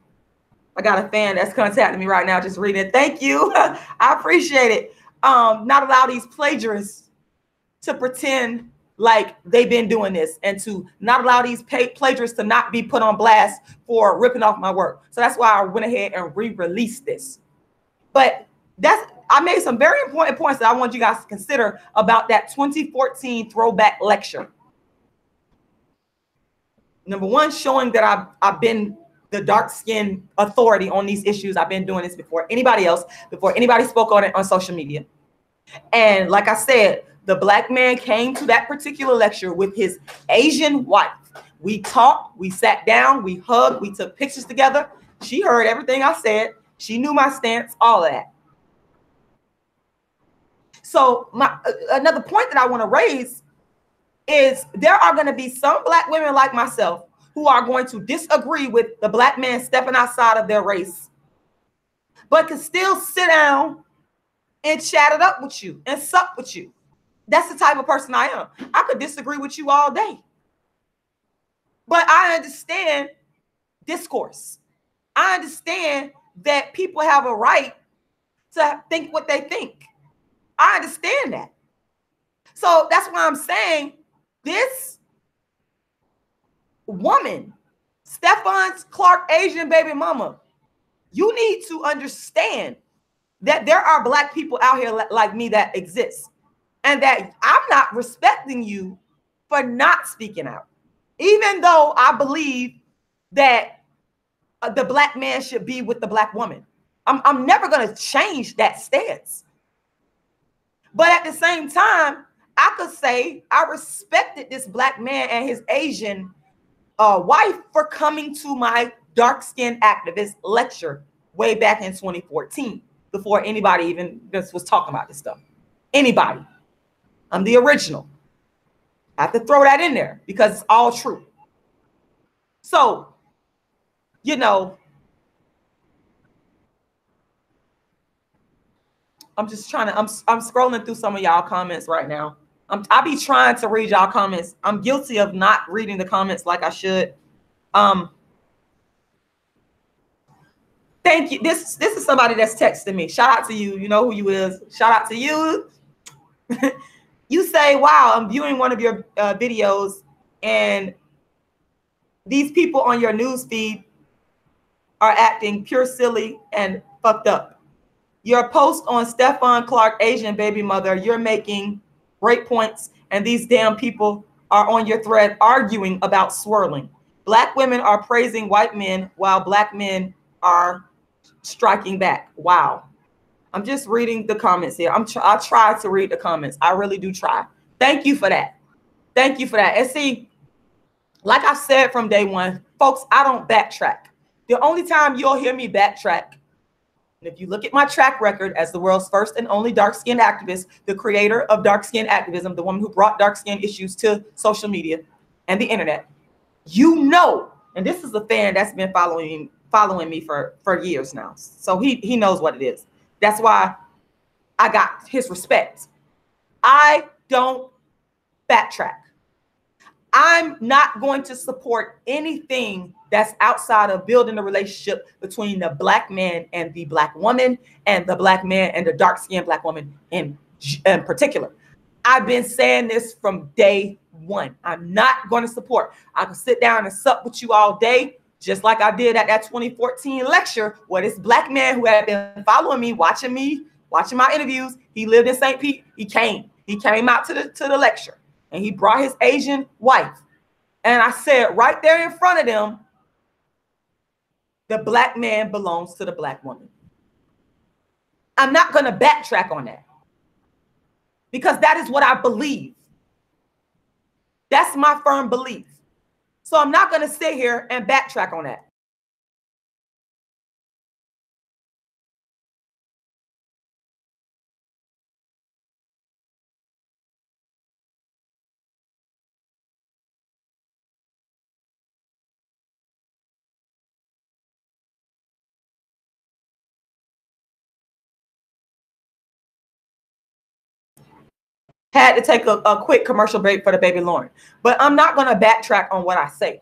I got a fan that's contacting me right now, just reading it. Thank you. I appreciate it. Not allow these plagiarists to pretend like they've been doing this, and to not allow these plagiarists to not be put on blast for ripping off my work. So that's why I went ahead and re-released this. But I made some very important points that I want you guys to consider about that 2014 throwback lecture. Number one, showing that I've been the dark-skinned authority on these issues. I've been doing this before anybody else, before anybody spoke on it on social media. And like I said, the Black man came to that particular lecture with his Asian wife. We talked, we sat down, we hugged, we took pictures together. She heard everything I said. She knew my stance, all of that. So another point that I want to raise is there are going to be some Black women like myself who are going to disagree with the Black man stepping outside of their race, but can still sit down and chat it up with you and sup with you. That's the type of person I am. I could disagree with you all day, but I understand discourse. I understand that people have a right to think what they think. I understand that. So that's why I'm saying this woman, Stephon Clark Asian baby mama, you need to understand that there are Black people out here like me that exist, and that I'm not respecting you for not speaking out, even though I believe that the Black man should be with the Black woman. I'm never going to change that stance. But at the same time, I could say I respected this Black man and his Asian wife for coming to my dark-skinned activist lecture way back in 2014, before anybody even was talking about this stuff. Anybody. I'm the original. I have to throw that in there because it's all true. So, you know, I'm just trying to, I'm scrolling through some of y'all comments right now. I be trying to read y'all comments. I'm guilty of not reading the comments like I should. Thank you. This is somebody that's texting me. Shout out to you. You know who you is. Shout out to you. You say, wow, I'm viewing one of your videos and these people on your news feed are acting pure silly and fucked up. Your post on Stephon Clark Asian baby mother, you're making great points, and these damn people are on your thread arguing about swirling. Black women are praising white men while Black men are striking back. Wow. I'm just reading the comments here. I try to read the comments. I really do try. Thank you for that. Thank you for that. And see, like I said from day one, folks, I don't backtrack. The only time you'll hear me backtrack, and if you look at my track record as the world's first and only dark-skinned activist, the creator of dark-skinned activism, the woman who brought dark-skinned issues to social media and the internet, you know, and this is a fan that's been following me for years now. So he knows what it is. That's why I got his respect. I don't backtrack. I'm not going to support anything that's outside of building a relationship between the black man and the black woman, and the black man and the dark-skinned black woman in particular. I've been saying this from day one. I'm not going to support. I can sit down and sup with you all day, just like I did at that 2014 lecture where this black man who had been following me, watching my interviews, he lived in St. Pete. He came out to the lecture. And he brought his Asian wife. And I said right there in front of them, the black man belongs to the black woman. I'm not going to backtrack on that, because that is what I believe. That's my firm belief. So I'm not going to sit here and backtrack on that. Had to take a quick commercial break for the baby Lauren. But I'm not going to backtrack on what I say,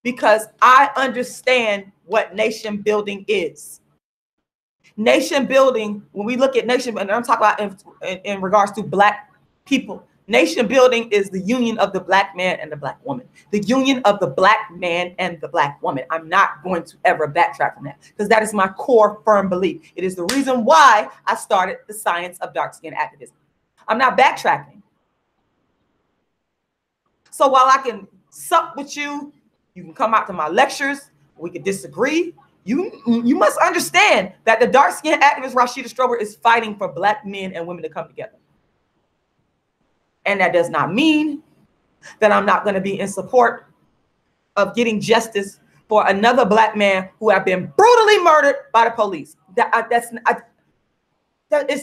because I understand what nation building is. Nation building, when we look at nation, and I'm talking about in regards to black people, nation building is the union of the black man and the black woman. The union of the black man and the black woman. I'm not going to ever backtrack from that, because that is my core firm belief. It is the reason why I started the science of dark skin activism. I'm not backtracking. So while I can sup with you, you can come out to my lectures, we can disagree. You must understand that the dark-skinned activist Rashida Strober is fighting for black men and women to come together. And that does not mean that I'm not going to be in support of getting justice for another black man who have been brutally murdered by the police. That's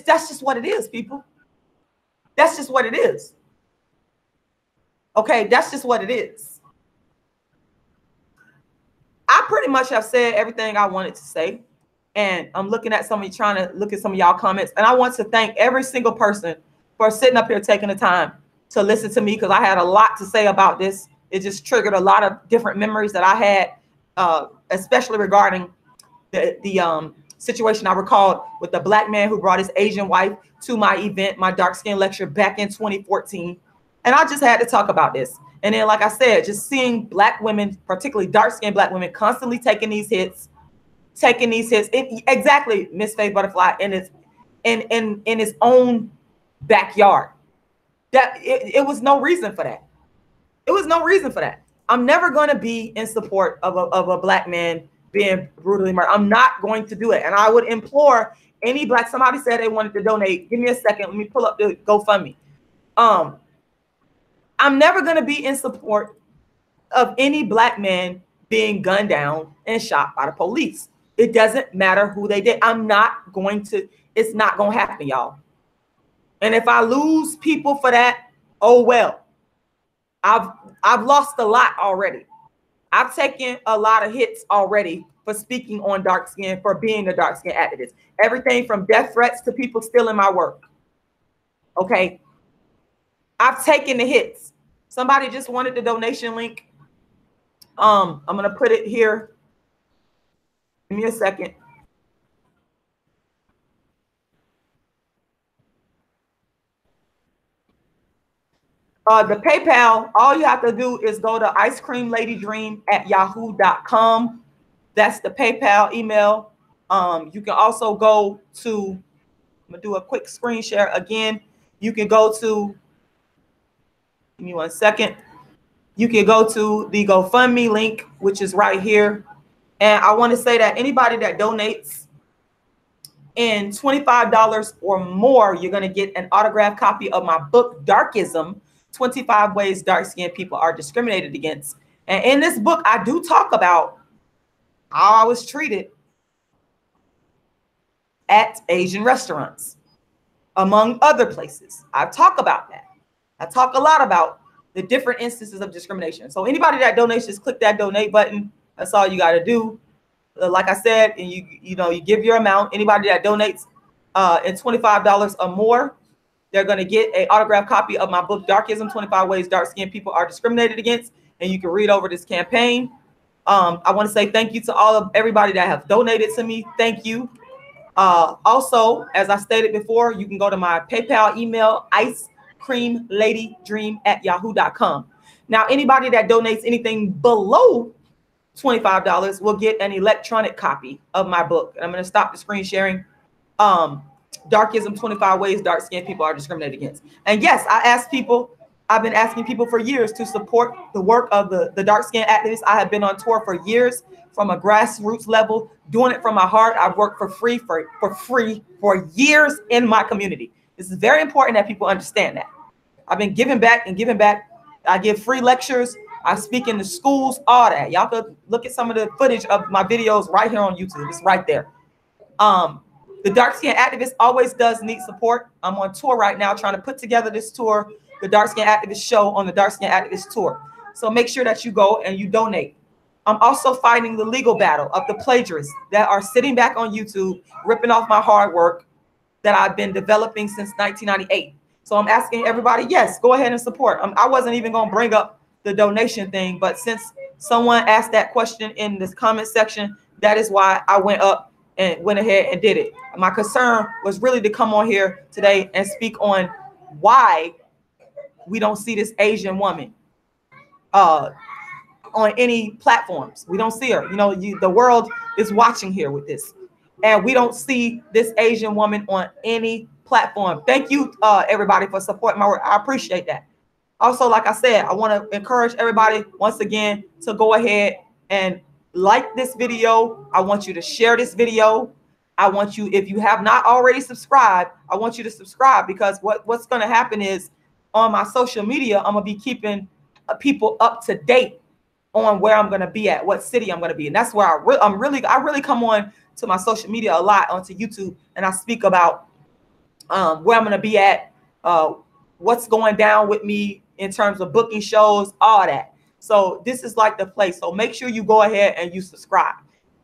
just what it is, people. That's just what it is. Okay, that's just what it is. I pretty much have said everything I wanted to say. And I'm looking at some of you, trying to look at some of y'all comments. And I want to thank every single person for sitting up here taking the time to listen to me, because I had a lot to say about this. It just triggered a lot of different memories that I had, especially regarding the situation I recalled with the black man who brought his Asian wife to my event, my dark skin lecture back in 2014. And I just had to talk about this. And then, like I said, just seeing black women, particularly dark skinned black women, constantly taking these hits. Exactly, Miss Faye Butterfly, in its own backyard. That it was no reason for that. It was no reason for that. I'm never going to be in support of a black man being brutally murdered. I'm not going to do it. And I would implore any black, somebody said they wanted to donate. Give me a second. Let me pull up the GoFundMe. I'm never going to be in support of any black man being gunned down and shot by the police. It doesn't matter who they did. I'm not going to, it's not going to happen, y'all. And if I lose people for that, oh well. I've lost a lot already. I've taken a lot of hits already for speaking on dark skin, for being a dark skin activist. Everything from death threats to people stealing my work. Okay. I've taken the hits. Somebody just wanted the donation link. I'm going to put it here. Give me a second. The PayPal, all you have to do is go to icecreamladydream@yahoo.com. That's the PayPal email. You can also go to, I'm going to do a quick screen share again. You can go to, give me 1 second. You can go to the GoFundMe link, which is right here. And I want to say that anybody that donates in $25 or more, you're going to get an autographed copy of my book, Darkism, 25 Ways Dark-Skinned People Are Discriminated Against. And in this book, I do talk about how I was treated at Asian restaurants, among other places. I talk about that. I talk a lot about the different instances of discrimination. So anybody that donates, just click that donate button. That's all you got to do. Like I said, and you give your amount. Anybody that donates in $25 or more, they're going to get an autographed copy of my book, Darkism, 25 Ways Dark-Skinned People Are Discriminated Against. And you can read over this campaign. I want to say thank you to everybody that have donated to me. Thank you. Also, as I stated before, you can go to my PayPal email, icecreamladydream@yahoo.com. Now, anybody that donates anything below $25 will get an electronic copy of my book. And I'm going to stop the screen sharing. Darkism, 25 Ways Dark-Skinned People Are Discriminated Against. And yes, I've been asking people for years to support the work of the dark-skinned activists. I have been on tour for years from a grassroots level, doing it from my heart. I've worked for free for years in my community. This is very important that people understand that. I've been giving back and giving back. I give free lectures. I speak in the schools, all that. Y'all could look at some of the footage of my videos right here on YouTube. It's right there. The Dark Skin Activist always does need support. I'm on tour right now trying to put together this tour, the Dark Skin Activist show on the Dark Skin Activist tour. So make sure that you go and you donate. I'm also fighting the legal battle of the plagiarists that are sitting back on YouTube, ripping off my hard work that I've been developing since 1998. So I'm asking everybody, yes, go ahead and support. I wasn't even going to bring up the donation thing, but since someone asked that question in this comment section, that is why I went ahead and did it. My concern was really to come on here today and speak on why we don't see this Asian woman on any platforms. We don't see her. The world is watching here with this, and we don't see this Asian woman on any platform. Thank you, everybody, for supporting my work. I appreciate that. Also, like I said, I want to encourage everybody once again to go ahead and like this video. I want you to share this video. I want you, if you have not already subscribed, I want you to subscribe, because what's going to happen is on my social media, I'm going to be keeping people up to date on where I'm going to be at, what city I'm going to be. And that's where I really come on to my social media a lot, onto YouTube, and I speak about where I'm going to be at, what's going down with me in terms of booking shows, all that. So this is like the place. So make sure you go ahead and you subscribe.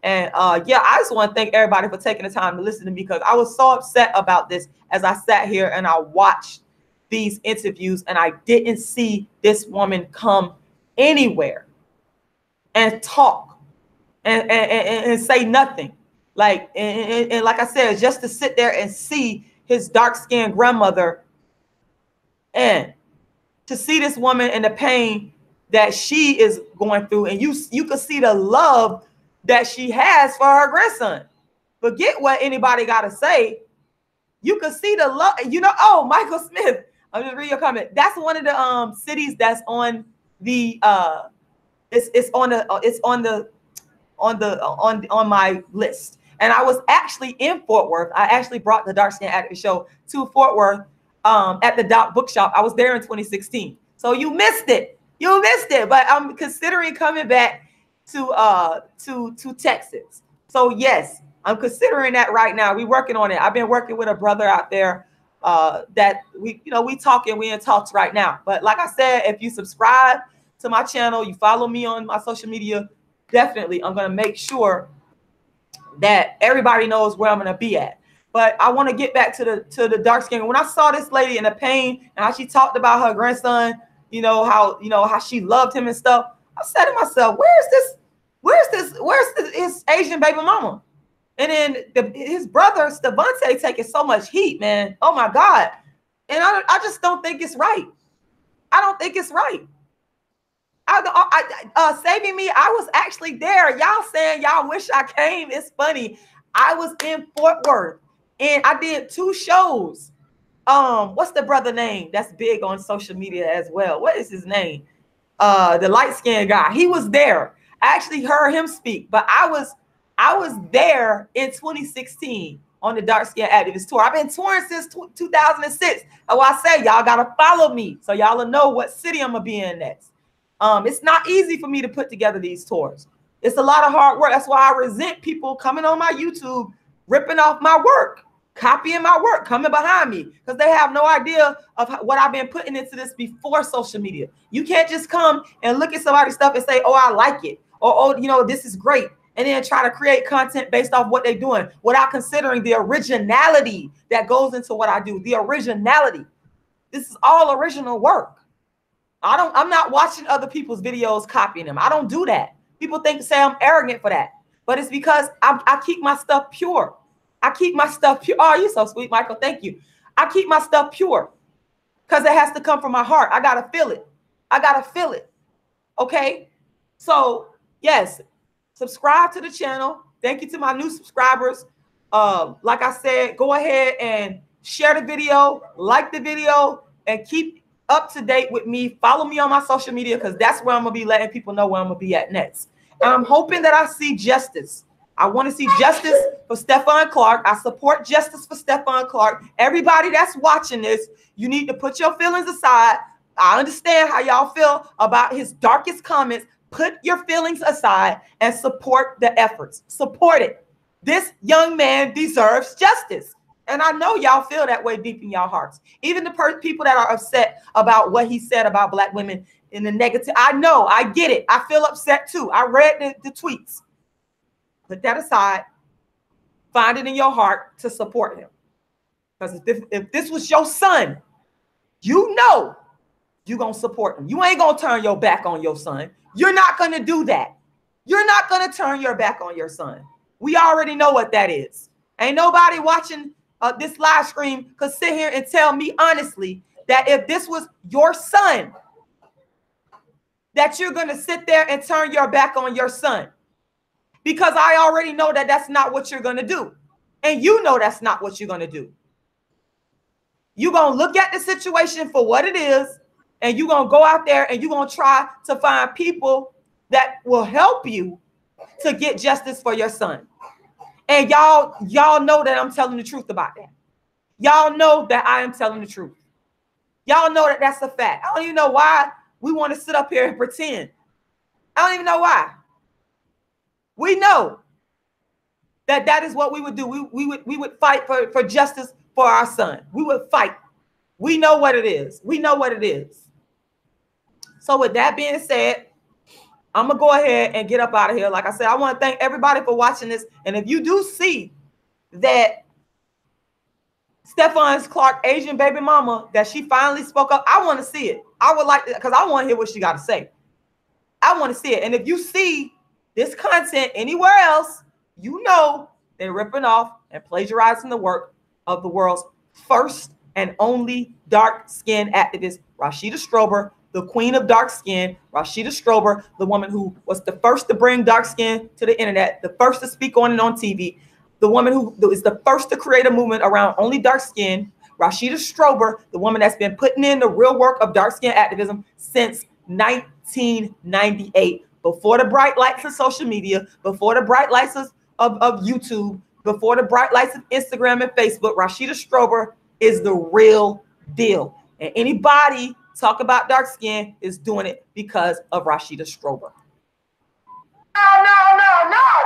And yeah, I just want to thank everybody for taking the time to listen to me, because I was so upset about this as I sat here and I watched these interviews and I didn't see this woman come anywhere and talk and say nothing. Like, and like I said, just to sit there and see his dark-skinned grandmother, and to see this woman and the pain that she is going through, and you could see the love that she has for her grandson. Forget what anybody got to say. You could see the love. Oh, Michael Smith, I'm just reading your comment. That's one of the cities that's on the it's on my list. And I was actually in Fort Worth. I actually brought the Dark Skin Activist show to Fort Worth at the Doc Bookshop. I was there in 2016. So you missed it. You missed it. But I'm considering coming back to Texas. So yes, I'm considering that right now. We're working on it. I've been working with a brother out there that we talking, we in talks right now. But like I said, if you subscribe to my channel, you follow me on my social media, definitely I'm going to make sure that everybody knows where I'm going to be at. But I want to get back to the dark skin. When I saw this lady in the pain and how she talked about her grandson, how she loved him and stuff, I said to myself, where's his Asian baby mama? And then his brother Stephon taking so much heat, man. Oh my God. And I just don't think it's right. I don't think it's right. Saving me, I was actually there. Y'all saying y'all wish I came. It's funny. I was in Fort Worth and I did 2 shows. What's the brother name that's big on social media as well? What is his name? The light-skinned guy. He was there. I actually heard him speak, but I was there in 2016 on the Dark Skin Activist Tour. I've been touring since 2006. Oh, I say y'all gotta follow me so y'all will know what city I'm gonna be in next. It's not easy for me to put together these tours. It's a lot of hard work. That's why I resent people coming on my YouTube, ripping off my work, copying my work, coming behind me, because they have no idea of what I've been putting into this before social media. You can't just come and look at somebody's stuff and say, oh, I like it, or, oh, you know, this is great, and then try to create content based off what they're doing without considering the originality that goes into what I do. The originality. This is all original work. I'm not watching other people's videos, copying them. I don't do that. People say I'm arrogant for that, but it's because I keep my stuff pure. I keep my stuff pure. Oh, you're so sweet, Michael. Thank you. I keep my stuff pure because it has to come from my heart. I got to feel it. I got to feel it. Okay. So yes, subscribe to the channel. Thank you to my new subscribers. Like I said, go ahead and share the video, like the video, and keep up to date with me. Follow me on my social media because that's where I'm going to be letting people know where I'm going to be at next. And I'm hoping that I see justice. I want to see justice for Stefan Clark. I support justice for Stefan Clark. Everybody that's watching this, you need to put your feelings aside. I understand how y'all feel about his darkest comments. Put your feelings aside and support the efforts. Support it. This young man deserves justice. And I know y'all feel that way deep in y'all hearts. Even the people that are upset about what he said about Black women in the negative. I know, I get it. I feel upset too. I read the tweets. Put that aside. Find it in your heart to support him. Because if this was your son, you know you're going to support him. You ain't going to turn your back on your son. You're not going to do that. You're not going to turn your back on your son. We already know what that is. Ain't nobody watching this live stream could sit here and tell me honestly that if this was your son, that you're going to sit there and turn your back on your son. Because I already know that that's not what you're going to do. And you know that's not what you're going to do. You're going to look at the situation for what it is, and you're going to go out there and you're going to try to find people that will help you to get justice for your son. And y'all know that I'm telling the truth about that. Y'all know that I am telling the truth. Y'all know that that's a fact. I don't even know why we want to sit up here and pretend. I don't even know why. We know that that is what we would do. We would fight for justice for our son. We would fight. We know what it is. We know what it is. So with that being said, I'm going to go ahead and get up out of here. Like I said, I want to thank everybody for watching this. And if you do see that Stephon Clark Asian baby mama, that she finally spoke up, I want to see it. I would like to, because I want to hear what she got to say. I want to see it. And if you see this content anywhere else, you know they're ripping off and plagiarizing the work of the world's first and only dark-skinned activist, Rashida Strober, the queen of dark skin, Rashida Strober, the woman who was the first to bring dark skin to the internet, the first to speak on it on TV, the woman who is the first to create a movement around only dark skin, Rashida Strober, the woman that's been putting in the real work of dark skin activism since 1998, before the bright lights of social media, before the bright lights of YouTube, before the bright lights of Instagram and Facebook. Rashida Strober is the real deal. And anybody talk about dark skin is doing it because of Rashida Strober. No.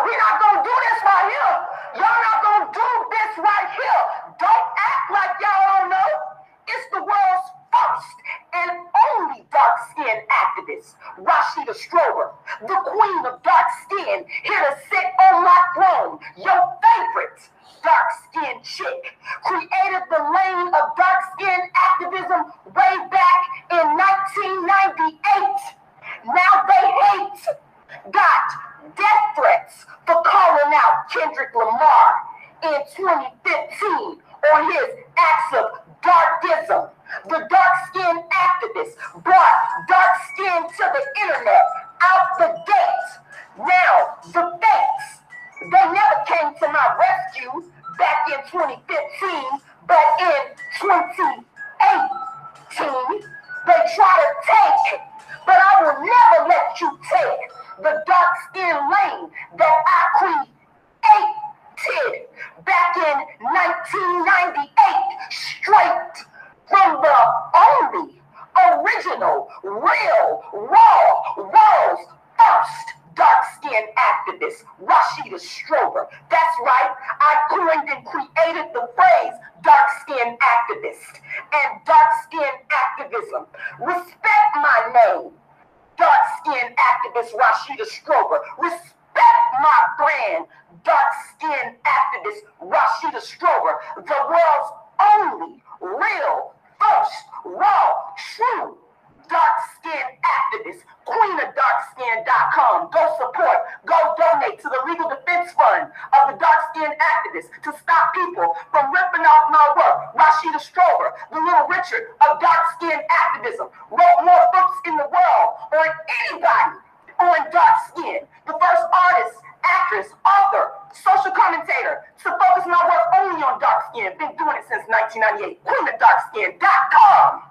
We're not going to do this right here. Y'all not going to do this right here. Don't act like y'all don't know. It's the world's first and only dark-skinned activist, Rashida Strober, the queen of dark skin, here to sit on my throne, your favorite dark-skinned chick, created the lane of dark-skinned activism way back in 1998. Now they hate, got death threats for calling out Kendrick Lamar in 2015 on his acts of Darkism. The dark-skinned activists brought dark skin to the internet out the gate. Now, the fakes, they never came to my rescue back in 2015, but in 2018, they try to take, but I will never let you take the dark-skinned lane that I created back in 1998, straight from the only original, real, raw, world's first dark-skinned activist, Rashida Strober. That's right, I coined and created the phrase dark-skinned activist and dark-skinned activism. Respect my name, dark-skinned activist Rashida Strober. Respect my brand, dark-skinned activist Rashida Strober, the world's only real, first, raw, true dark-skinned activist, queenofdarkskin.com. Go support, go donate to the Legal Defense Fund of the dark-skinned activists to stop people from ripping off my work. Rashida Strober, the Little Richard of dark-skinned activism, wrote more books in the world on anybody on dark skin. The first artist, actress, author, social commentator to focus my work only on dark skin. Been doing it since 1998. queenofdarkskin.com.